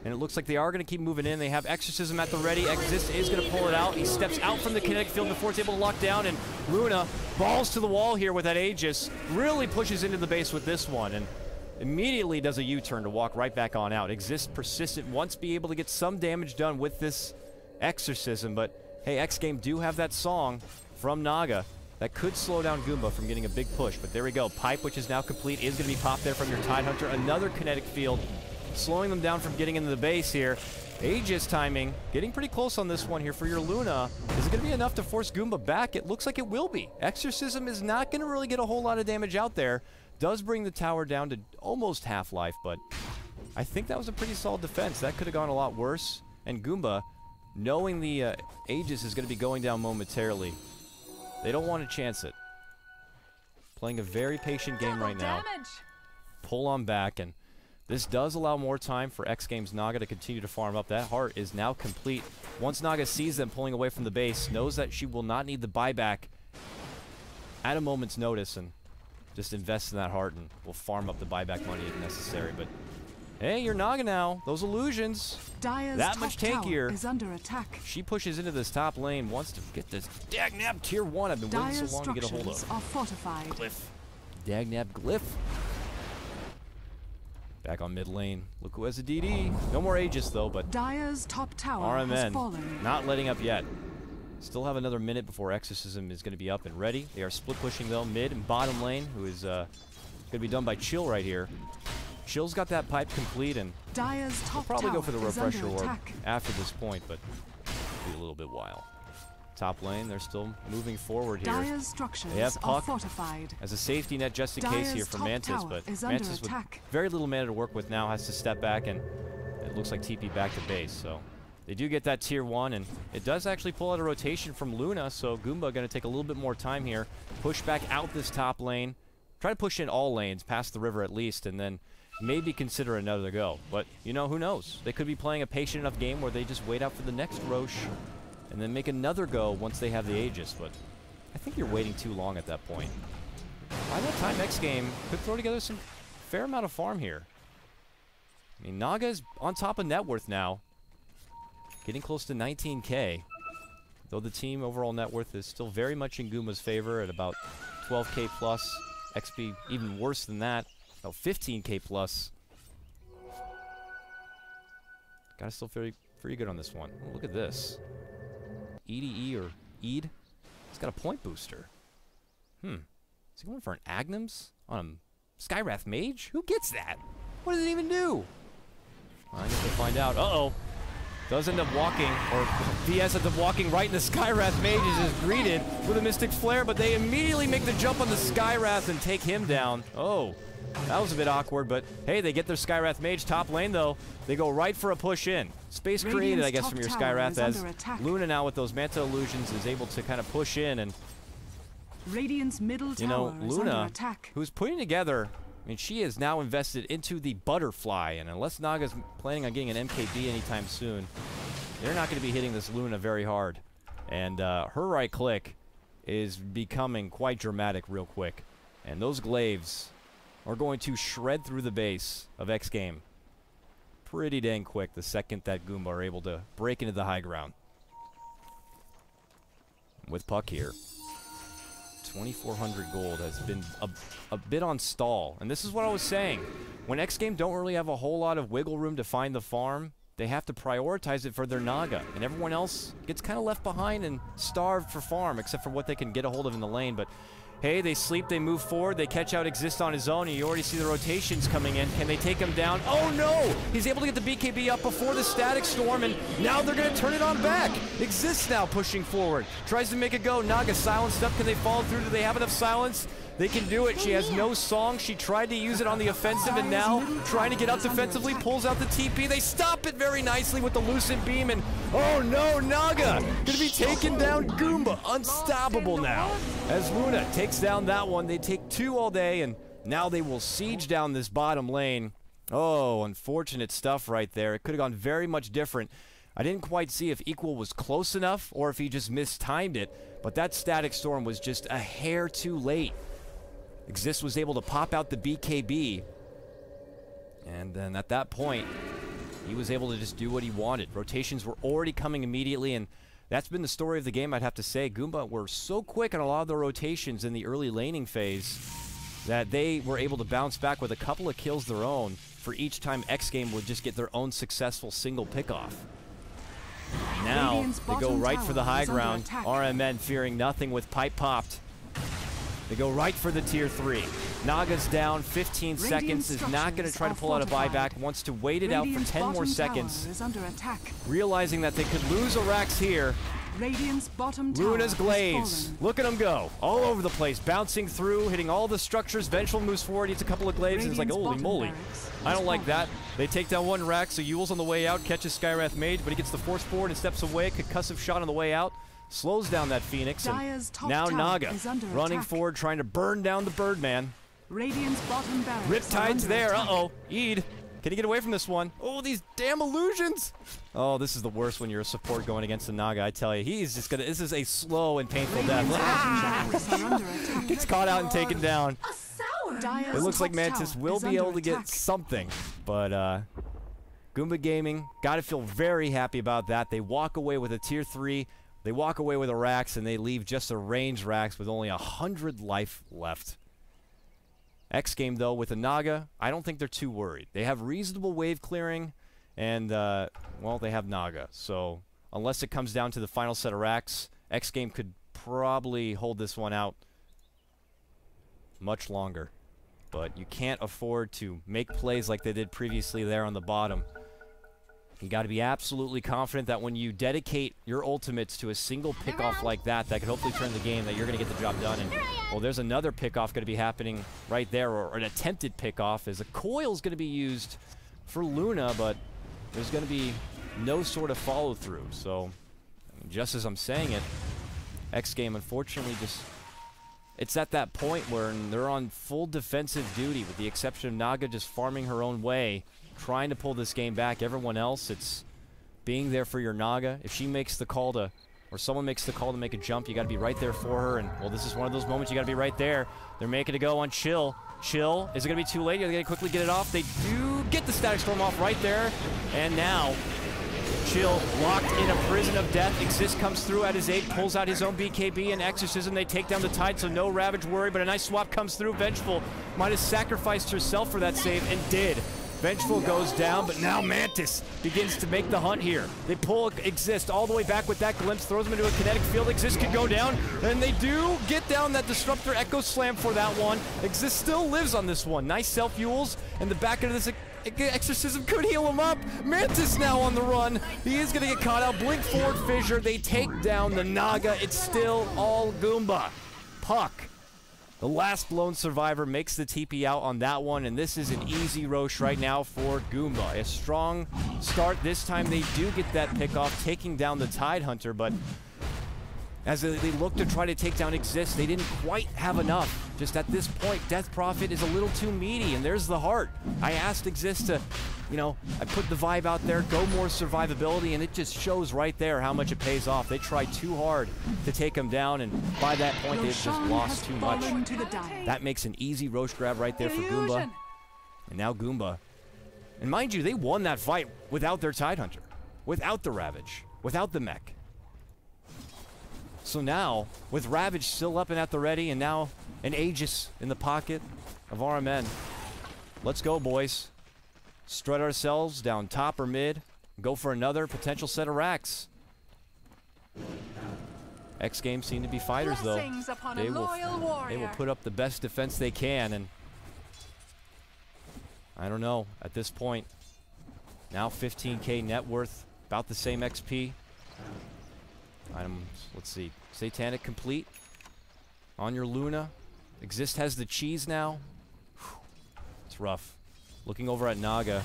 And it looks like they are going to keep moving in. They have Exorcism at the ready. Exist is going to pull it out. He steps out from the kinetic field before it's able to lock down, and Luna balls to the wall here with that Aegis. Really pushes into the base with this one, and immediately does a U-turn to walk right back on out. Exist persistent, wants to be able to get some damage done with this Exorcism, but hey, X-Game do have that song from Naga that could slow down Goomba from getting a big push. But there we go. Pipe, which is now complete, is going to be popped there from your Tidehunter. Another kinetic field, slowing them down from getting into the base here. Aegis timing, getting pretty close on this one here for your Luna. Is it going to be enough to force Goomba back? It looks like it will be. Exorcism is not going to really get a whole lot of damage out there. Does bring the tower down to almost half-life, but I think that was a pretty solid defense. That could have gone a lot worse. And Goomba, knowing the Aegis is going to be going down momentarily, they don't want to chance it. Playing a very patient game right now. Pull on back, and this does allow more time for X Games Naga to continue to farm up. That heart is now complete. Once Naga sees them pulling away from the base, knows that she will not need the buyback at a moment's notice, and just invest in that heart and will farm up the buyback money if necessary. But hey, you're Naga now. Those illusions, that much tankier. Is under attack. She pushes into this top lane, wants to get this Dagnab tier 1 I've been waiting so long to get a hold of. Are fortified. Glyph. Dagnab Glyph. Back on mid lane. Look who has a DD. No more Aegis though, but Dire's top tower has fallen. Not letting up yet. Still have another minute before Exorcism is going to be up and ready. They are split pushing though, mid and bottom lane, who is going to be done by Chill right here. Chill's got that pipe complete, and Dire's top we'll probably tower go for the is refresher under orb attack. after this point, but it'll be a little bit while. Top lane, they're still moving forward here. Dire's structures They have are Puck fortified. as a safety net just in case here for Mantis, but Mantis with attack. very little mana to work with now has to step back, and it looks like TP back to base. So they do get that tier 1, and it does actually pull out a rotation from Luna, so Goomba going to take a little bit more time here. Push back out this top lane. Try to push in all lanes, past the river at least, and then maybe consider another go. But, you know, who knows? They could be playing a patient enough game where they just wait out for the next Roche and then make another go once they have the Aegis, but I think you're waiting too long at that point. By that time, X Game could throw together some fair amount of farm here. I mean, Naga's on top of net worth now, getting close to 19K, though the team overall net worth is still very much in Goomba's favor at about 12K plus. XP even worse than that, about 15K plus. Gotta still feel pretty good on this one. Oh, look at this. EDE or ED. It's got a point booster. Is he going for an Agnems on a Skywrath Mage? Who gets that? What does it even do? Well, I guess we'll find out. Uh-oh. Does end up walking, or VS ends up walking right into Skywrath Mage, is just greeted with a Mystic Flare, but they immediately make the jump on the Skywrath and take him down. Oh, that was a bit awkward, but hey, they get their Skywrath Mage top lane though. They go right for a push in. Space created, I guess, from your Skywrath, as Luna now with those Manta Illusions is able to kind of push in, and Radiant's middle tower is under attack. Who's putting together, I mean, she is now invested into the Butterfly, and unless Naga's planning on getting an MKB anytime soon, they're not going to be hitting this Luna very hard. And her right click is becoming quite dramatic real quick. And those glaives are going to shred through the base of X Game pretty dang quick the second that Goomba are able to break into the high ground. With Puck here, 2,400 gold has been a bit on stall. And this is what I was saying. When X Game don't really have a whole lot of wiggle room to find the farm, they have to prioritize it for their Naga, and everyone else gets kind of left behind and starved for farm, except for what they can get a hold of in the lane. But hey, they sleep, they move forward, they catch out Exist on his own, and you already see the rotations coming in. Can they take him down? Oh no! He's able to get the BKB up before the Static Storm, and now they're going to turn it on back. Exist now pushing forward, tries to make it go. Naga silenced up. Can they follow through? Do they have enough silence? They can do it. She has no song. She tried to use it on the offensive, and now trying to get up defensively, pulls out the TP. They stop it very nicely with the Lucent Beam, and oh no, Naga gonna be taking down Goomba. Unstoppable now. As Luna takes down that one, they take 2 all day, and now they will siege down this bottom lane. Oh, unfortunate stuff right there. It could have gone very much different. I didn't quite see if Equal was close enough or if he just mistimed it, but that Static Storm was just a hair too late. Exist was able to pop out the BKB, and then at that point, he was able to just do what he wanted. Rotations were already coming immediately, and that's been the story of the game, I'd have to say. Goomba were so quick on a lot of the rotations in the early laning phase that they were able to bounce back with a couple of kills their own for each time X-Game would just get their own successful single pickoff. Now, they go right for the high ground. RMN fearing nothing with pipe popped. They go right for the tier 3. Naga's down, 15 seconds, is not going to try to pull out a buyback, wants to wait it out for 10 more seconds. Realizing that they could lose a Rax here. Luna's Glaze. Look at him go. All over the place, bouncing through, hitting all the structures. Vengeful moves forward, needs a couple of Glaives, and it's like, holy moly. I don't like that. They take down one Rax, so Yule's on the way out, catches Skywrath Mage, but he gets the force forward and steps away. Concussive shot on the way out. Slows down that Phoenix, and now Naga running forward, trying to burn down the Birdman. Riptide's there. Uh-oh. Eid. Can he get away from this one? Oh, these damn illusions! Oh, this is the worst when you're a support going against the Naga, I tell you. He's just gonna... This is a slow and painful death. Gets caught out and taken down. It looks like Mantis will be able to get something, but Goomba Gaming, gotta feel very happy about that. They walk away with a tier 3. They walk away with a Rax, and they leave just a range Rax with only 100 life left. X-Game, though, with a Naga, I don't think they're too worried. They have reasonable wave clearing, and, well, they have Naga. So, unless it comes down to the final set of Rax, X-Game could probably hold this one out much longer. But you can't afford to make plays like they did previously there on the bottom. You got to be absolutely confident that when you dedicate your ultimates to a single pickoff like that, that could hopefully turn the game, that you're going to get the job done. And, well, there's another pickoff going to be happening right there, or an attempted pickoff, as a coil's going to be used for Luna, but there's going to be no sort of follow-through. So, I mean, just as I'm saying it, X-Game, unfortunately, just... It's at that point where they're on full defensive duty, with the exception of Naga just farming her own way, trying to pull this game back. Everyone else, it's being there for your Naga. If she makes the call to, or someone makes the call to make a jump, you got to be right there for her. And, well, this is one of those moments you got to be right there. They're making it go on Chill. Chill, is it going to be too late? Are they going to quickly get it off? They do get the Static Storm off right there. And now, Chill locked in a prison of death. Exist comes through at his aid, pulls out his own BKB and Exorcism. They take down the Tide, so no Ravage worry, but a nice swap comes through. Vengeful might have sacrificed herself for that save, and did. Vengeful goes down, but now Mantis begins to make the hunt here. They pull Exist all the way back with that glimpse, throws him into a kinetic field. Exist could go down, and they do get down that Disruptor Echo Slam for that one. Exist still lives on this one. Nice self-fuels, and the back end of this Exorcism could heal him up. Mantis now on the run. He is going to get caught out. Blink forward fissure. They take down the Naga. It's still all Goomba. Puck, the last lone survivor, makes the TP out on that one, and this is an easy Roche right now for Goomba. A strong start. This time they do get that pick off, taking down the Tide Hunter, but as they look to try to take down Exist, they didn't quite have enough. Just at this point, Death Prophet is a little too meaty, and there's the heart. I asked Exist to, you know, I put the vibe out there, go more survivability, and it just shows right there how much it pays off. They tried too hard to take him down, and by that point, they've just lost too much. That makes an easy Roche grab right there for Goomba. And now Goomba. And mind you, they won that fight without their Tide Hunter, without the Ravage, without the mech. So now, with Ravage still up and at the ready, and now an Aegis in the pocket of RMN. Let's go, boys. Strut ourselves down top or mid. go for another potential set of racks. X-Game seem to be fighters, though. They will put up the best defense they can, and I don't know, at this point, now 15K net worth, about the same XP. Items, let's see, Satanic complete. On your Luna. Exist has the cheese now. Whew. It's rough. Looking over at Naga.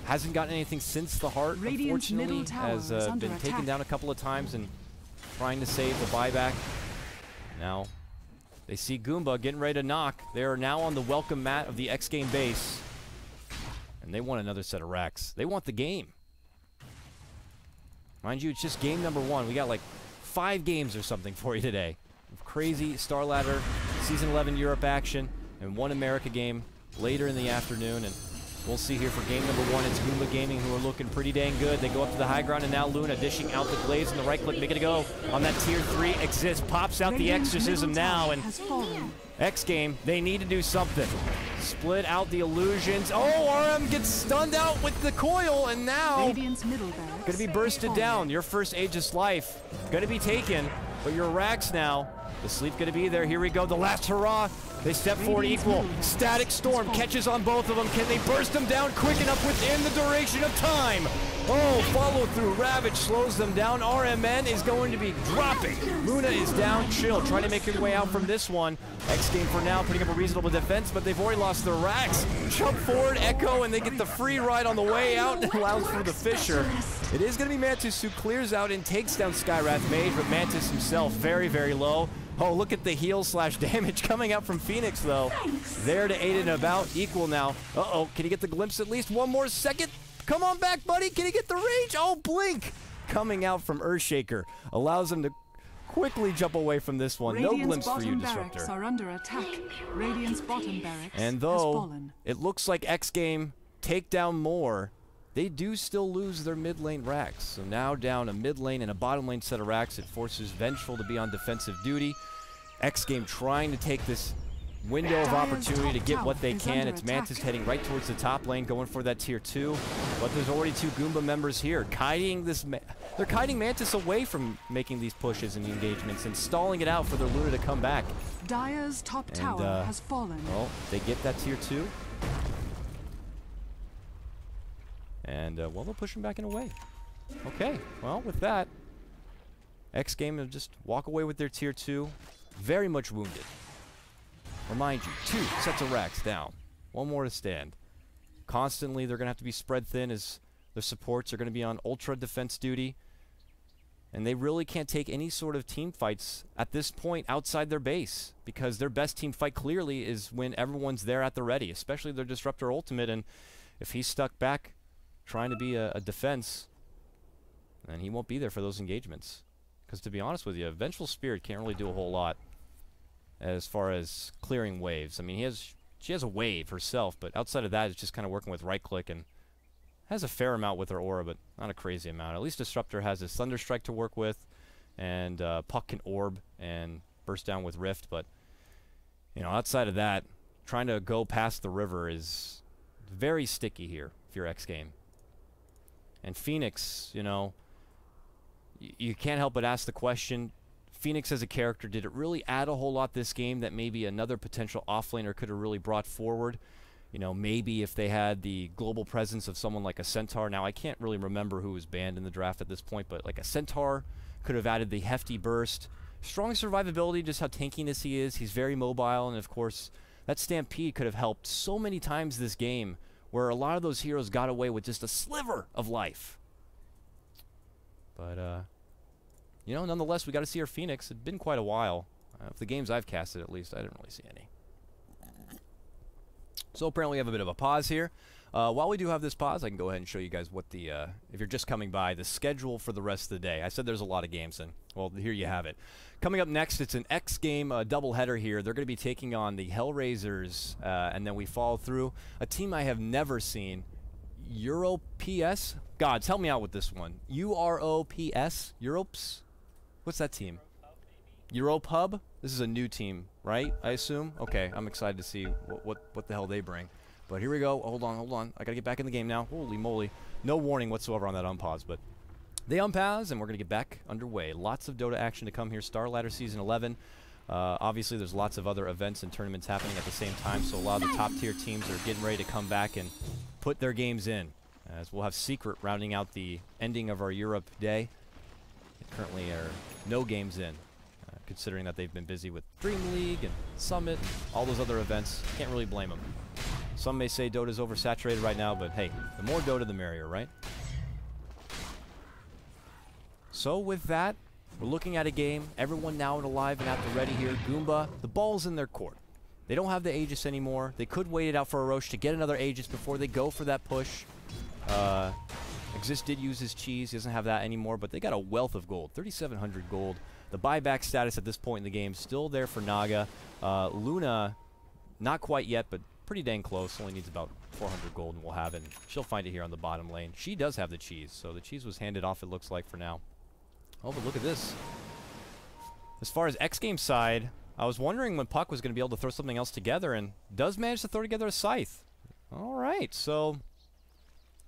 Hasn't gotten anything since the heart, unfortunately. Has been taken down a couple of times and trying to save the buyback. Now, they see Goomba getting ready to knock. They are now on the welcome mat of the X-Game base. And they want another set of racks. They want the game. Mind you, it's just game number 1. We got like 5 games or something for you today. Crazy Starladder Season 11 Europe action and 1 America game later in the afternoon. And we'll see here for game number 1. It's Goomba Gaming, who are looking pretty dang good. They go up to the high ground, and now Luna dishing out the glaives and the right click, making it go on that tier 3. Exist pops out the exorcism now, and X-Game, they need to do something. Split out the illusions. Oh, RM gets stunned out with the coil, and now gonna be bursted down. Your first Aegis life gonna be taken, but your racks now. The sleep gonna be there. Here we go. The last hurrah. They step forward equal. Static Storm catches on both of them. Can they burst them down quick enough within the duration of time? Oh, follow through. Ravage slows them down. RMN is going to be dropping. Luna is down. Chill, trying to make her way out from this one. X-Game for now putting up a reasonable defense, but they've already lost their racks. Jump forward, Echo, and they get the free ride on the way out. And allows for the Fisher. It is going to be Mantis who clears out and takes down Skywrath Mage, but Mantis himself very, very low. Oh, look at the heal slash damage coming out from Phoenix, though. There to aid and about. Equal now. Uh-oh, can he get the glimpse at least? One more second. Come on back, buddy. Can he get the range? Oh, blink. Coming out from Earthshaker. Allows him to quickly jump away from this one. No glimpse for you, Disruptor. Are under attack. Radiant's bottom barracks and though it looks like X-Game take down more, they do still lose their mid lane racks. So now down a mid lane and a bottom lane set of racks. It forces Vengeful to be on defensive duty. X-Game trying to take this window of opportunity to get what they can. It's Mantis heading right towards the top lane, going for that tier 2. But there's already 2 Goomba members here. They're kiting Mantis away from making these pushes and engagements and stalling it out for their Luna to come back. Dire's top tower has fallen. Well, they get that tier 2. And, well, they'll push him back in a way. Okay, well, with that, X-Game will just walk away with their tier 2. Very much wounded. Remind you, 2 sets of racks down. 1 more to stand. Constantly, they're going to have to be spread thin as their supports are going to be on ultra defense duty. And they really can't take any sort of team fights at this point outside their base, because their best team fight clearly is when everyone's there at the ready, especially their Disruptor ultimate. And if he's stuck back trying to be a defense, then he won't be there for those engagements. Because to be honest with you, Vengeful Spirit can't really do a whole lot as far as clearing waves. I mean, she has a wave herself, but outside of that, it's just kind of working with right click and has a fair amount with her aura, but not a crazy amount. At least Disruptor has his Thunder Strike to work with, and Puck can orb and burst down with Rift. But you know, outside of that, trying to go past the river is very sticky here if you're X-Game. And Phoenix, you know, you can't help but ask the question, Phoenix as a character, did it really add a whole lot this game that maybe another potential offlaner could have really brought forward? You know, maybe if they had the global presence of someone like a Centaur. Now, I can't really remember who was banned in the draft at this point, but like a Centaur could have added the hefty burst. Strong survivability, just how tankiness he is. He's very mobile, and of course, that Stampede could have helped so many times this game, where a lot of those heroes got away with just a sliver of life. But, you know, nonetheless, we got to see our Phoenix. It's been quite a while. Of the games I've casted, at least, I didn't really see any. So apparently we have a bit of a pause here. While we do have this pause, I can go ahead and show you guys what the, if you're just coming by, the schedule for the rest of the day. I said there's a lot of games, and, well, here you have it. Coming up next, it's an X-Game doubleheader here. They're going to be taking on the Hellraisers, and then we follow through a team I have never seen, EuroPS? Gods, help me out with this one. EuroPS? Europes? What's that team? EuroPub? This is a new team, right? I assume? Okay, I'm excited to see what the hell they bring. But here we go. Hold on. I gotta get back in the game now. Holy moly. No warning whatsoever on that unpause, but they unpause, and we're gonna get back underway. Lots of Dota action to come here. Starladder Season 11. Obviously, there's lots of other events and tournaments happening at the same time, so a lot of the top-tier teams are getting ready to come back and put their games in. As we'll have Secret rounding out the ending of our Europe day. They currently are no games in, considering that they've been busy with Dream League and Summit and all those other events. Can't really blame them. Some may say Dota's oversaturated right now, but hey, the more Dota, the merrier, right? So with that, we're looking at a game. Everyone now alive and at the ready here. Goomba, the ball's in their court. They don't have the Aegis anymore. They could wait it out for a Roche to get another Aegis before they go for that push. Exist did use his cheese. He doesn't have that anymore, but they got a wealth of gold. 3,700 gold. The buyback status at this point in the game still there for Naga. Luna, not quite yet, but pretty dang close. Only needs about 400 gold, and we'll have it. She'll find it here on the bottom lane. She does have the cheese, so the cheese was handed off, it looks like, for now. Oh, but look at this. As far as X-Game's side, I was wondering when Puck was going to be able to throw something else together, and does manage to throw together a Scythe. All right, so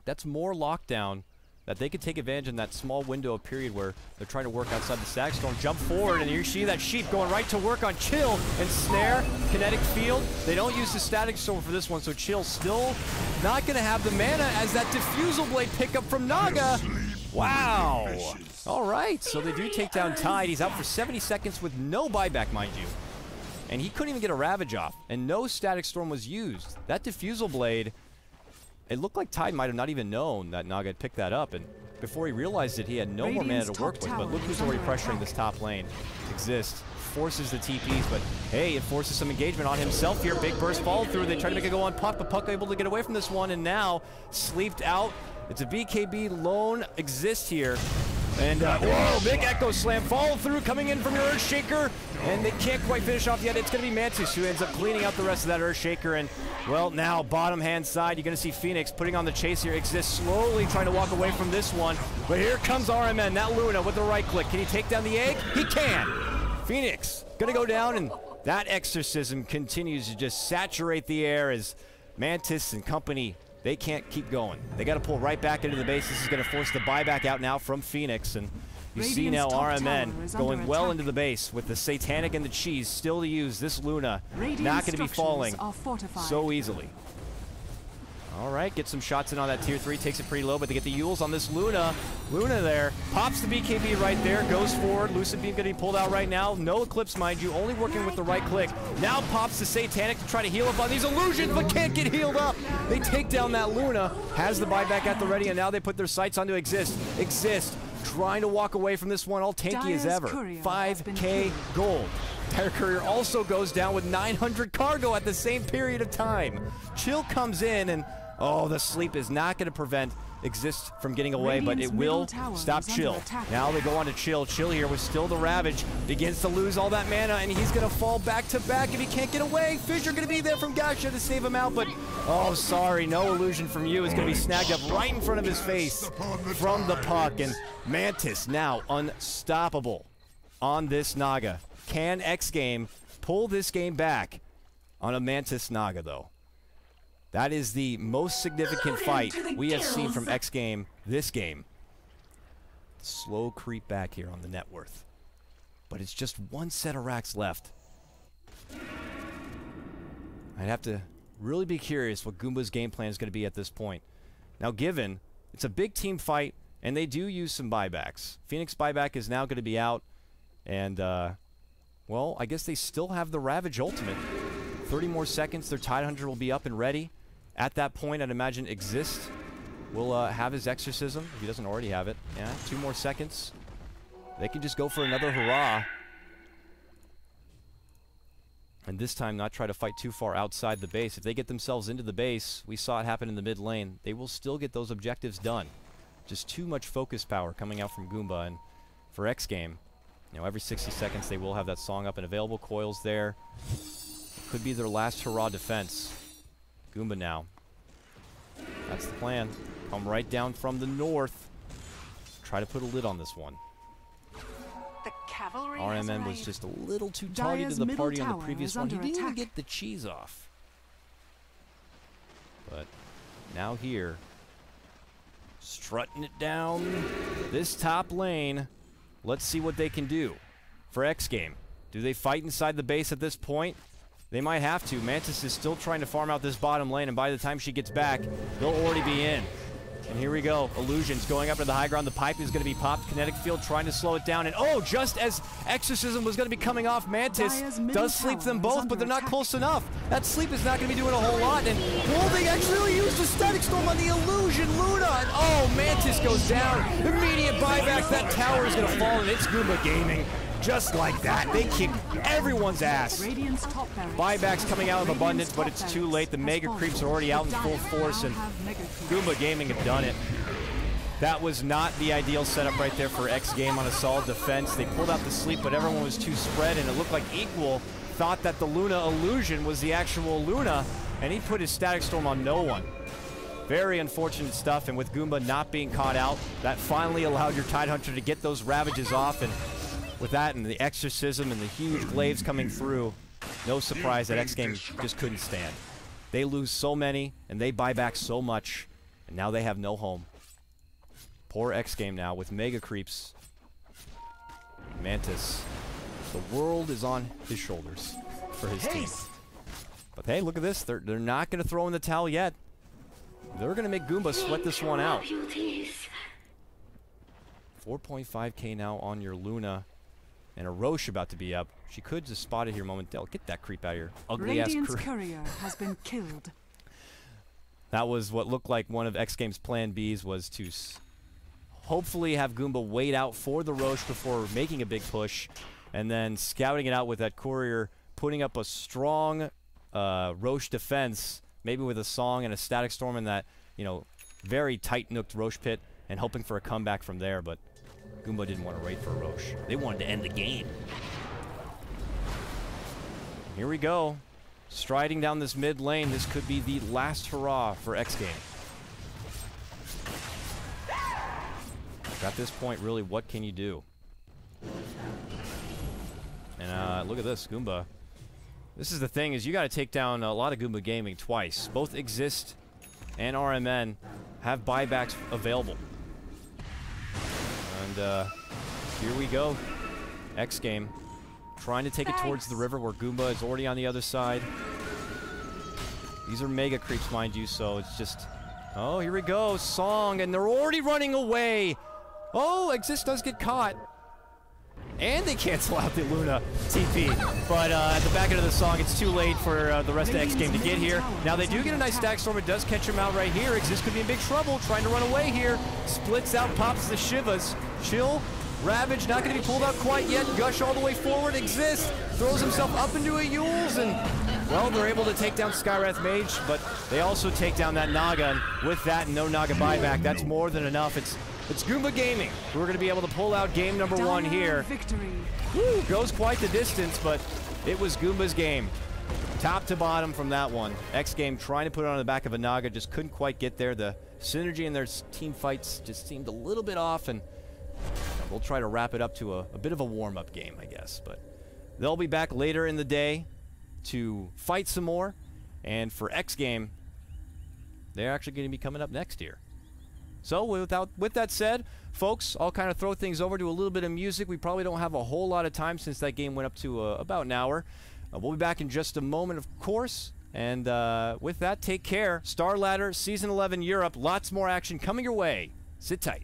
that's more lockdown that they could take advantage in that small window of period where they're trying to work outside the Static Storm. Jump forward, and you see that Sheep going right to work on Chill and Snare. Kinetic Field. They don't use the Static Storm for this one, so Chill still not going to have the mana as that Diffusal Blade pickup from Naga. Wow. All right, so they do take down Tide. He's out for 70 seconds with no buyback, mind you. And he couldn't even get a Ravage off, and no Static Storm was used. That Diffusal Blade, it looked like Tide might have not even known that Naga had picked that up, and before he realized it, he had no more mana to work with. But look who's already pressuring this top lane. Exist. Forces the TPs, but hey, it forces some engagement on himself here. Big burst follow through. They try to make it go on Puck, but Puck able to get away from this one, and now sleeped out. It's a BKB lone Exist here. And, whoa, big Echo Slam, follow through, coming in from your Earthshaker, and they can't quite finish off yet. It's going to be Mantis who ends up cleaning out the rest of that Earthshaker, and, well, now, bottom hand side, you're going to see Phoenix putting on the chase here. Exist slowly trying to walk away from this one, but here comes RMN, that Luna with the right click. Can he take down the egg? He can! Phoenix going to go down, and that Exorcism continues to just saturate the air as Mantis and company, they can't keep going. They got to pull right back into the base. This is going to force the buyback out now from Phoenix. And you see now RMN going well into the base with the Satanic and the cheese still to use. This Luna not going to be falling so easily. All right, get some shots in on that tier 3. Takes it pretty low, but they get the Yules on this Luna. Luna there. Pops the BKB right there. Goes forward. Lucid Beam getting pulled out right now. No Eclipse, mind you. Only working with the right click. Now pops the Satanic to try to heal up on these illusions, but can't get healed up. They take down that Luna. Has the buyback at the ready, and now they put their sights onto Exist. Exist trying to walk away from this one. All tanky as ever. 5K gold. Tire Courier also goes down with 900 cargo at the same period of time. Chill comes in, and oh, the sleep is not going to prevent Exist from getting away, but it will stop Chill. Now they go on to Chill. Chill here with still the Ravage. Begins to lose all that mana, and he's going to fall back to back if he can't get away. Fissure going to be there from Gasha to save him out, but oh, sorry, no illusion from you. Is going to be snagged up right in front of his face from the Puck, and Mantis now unstoppable on this Naga. Can X-Game pull this game back on a Mantis Naga, though? That is the most significant fight we have seen from X-Game this game. Slow creep back here on the net worth. But it's just one set of racks left. I'd have to really be curious what Goomba's game plan is going to be at this point. Now, given it's a big team fight, and they do use some buybacks. Phoenix buyback is now going to be out, and, well, I guess they still have the Ravage Ultimate. 30 more seconds, their Tidehunter will be up and ready. At that point, I'd imagine Exist will have his Exorcism, if he doesn't already have it. Yeah, 2 more seconds. They can just go for another hurrah. And this time not try to fight too far outside the base. If they get themselves into the base, we saw it happen in the mid lane, they will still get those objectives done. Just too much focus power coming out from Goomba, and for X-Game, you know, every 60 seconds they will have that song up and available. Coils there. Could be their last hurrah defense. Goomba now. That's the plan. Come right down from the north. Try to put a lid on this one. The cavalry RMN was just a little too tardy to the party on the previous one. He didn't even get the cheese off. But now here, strutting it down this top lane. Let's see what they can do for xgame. Do they fight inside the base at this point? They might have to. Mantis is still trying to farm out this bottom lane, and by the time she gets back, they'll already be in. And here we go. Illusions going up to the high ground. The pipe is going to be popped. Kinetic field trying to slow it down. And oh, just as Exorcism was going to be coming off, Mantis does sleep them both, but they're not close enough. That sleep is not going to be doing a whole lot. And well, they actually used a static storm on the Illusion Luna. And oh, Mantis goes down. Immediate buyback. That tower is going to fall, and it's Goomba Gaming. Just like that, they kick everyone's ass. Buybacks coming out of abundance, but it's too late. The Mega Creeps are already out in full force, and Goomba Gaming have done it. That was not the ideal setup right there for xgame on a solid defense. They pulled out the sleep, but everyone was too spread, and it looked like Equal thought that the Luna Illusion was the actual Luna, and he put his Static Storm on no one. Very unfortunate stuff, and with Goomba not being caught out, that finally allowed your Tidehunter to get those Ravages off, and with that and the Exorcism and the huge glaives coming through, no surprise that xgame just couldn't stand. They lose so many, and they buy back so much, and now they have no home. Poor xgame now with Mega Creeps. Mantis. The world is on his shoulders for his team. But hey, look at this. They're not going to throw in the towel yet. They're going to make Goomba sweat this one out. 4.5k now on your Luna. And a Roche about to be up. She could just spot it here momentarily. Get that creep out of here. Ugly ass courier has been killed. That was what looked like one of xgame's plan Bs, was to hopefully have Goomba wait out for the Roche before making a big push, and then scouting it out with that courier, putting up a strong Roche defense, maybe with a song and a static storm in that, you know, very tight-nooked Roche pit, and hoping for a comeback from there, but Goomba didn't want to wait for Roche. They wanted to end the game. Here we go. Striding down this mid lane. This could be the last hurrah for xgame. At this point, really, what can you do? And look at this, Goomba. This is the thing, is you got to take down a lot of Goomba Gaming twice. Both Exist and RMN have buybacks available. And here we go. Xgame trying to take it towards the river where Goomba is already on the other side. These are Mega Creeps, mind you, so it's just... Oh, here we go. Song, and they're already running away. Oh, Exist does get caught. And they cancel out the Luna TP. But at the back end of the song, it's too late for the rest of xgame to get here. Now they do get a nice stack storm. It does catch him out right here. Exist could be in big trouble, trying to run away here. Splits out, pops the Shivas. Chill, Ravage, not going to be pulled out quite yet. Gush all the way forward. Exist throws himself up into a Yules, and, well, they're able to take down Skywrath Mage, but they also take down that Naga, and with that and no Naga buyback, that's more than enough. It's Goomba Gaming who are going to be able to pull out game number one here. Victory. Woo, goes quite the distance, but it was Goomba's game. Top to bottom from that one. Xgame trying to put it on the back of a Naga, just couldn't quite get there. The synergy in their team fights just seemed a little bit off, and we'll try to wrap it up to a bit of a warm-up game, I guess. But they'll be back later in the day to fight some more, and for Xgame, they're actually going to be coming up next year. So with that said, folks, I'll kind of throw things over to a little bit of music. We probably don't have a whole lot of time since that game went up to about an hour. We'll be back in just a moment, of course. And with that, take care. Starladder, Season 11 Europe. Lots more action coming your way. Sit tight.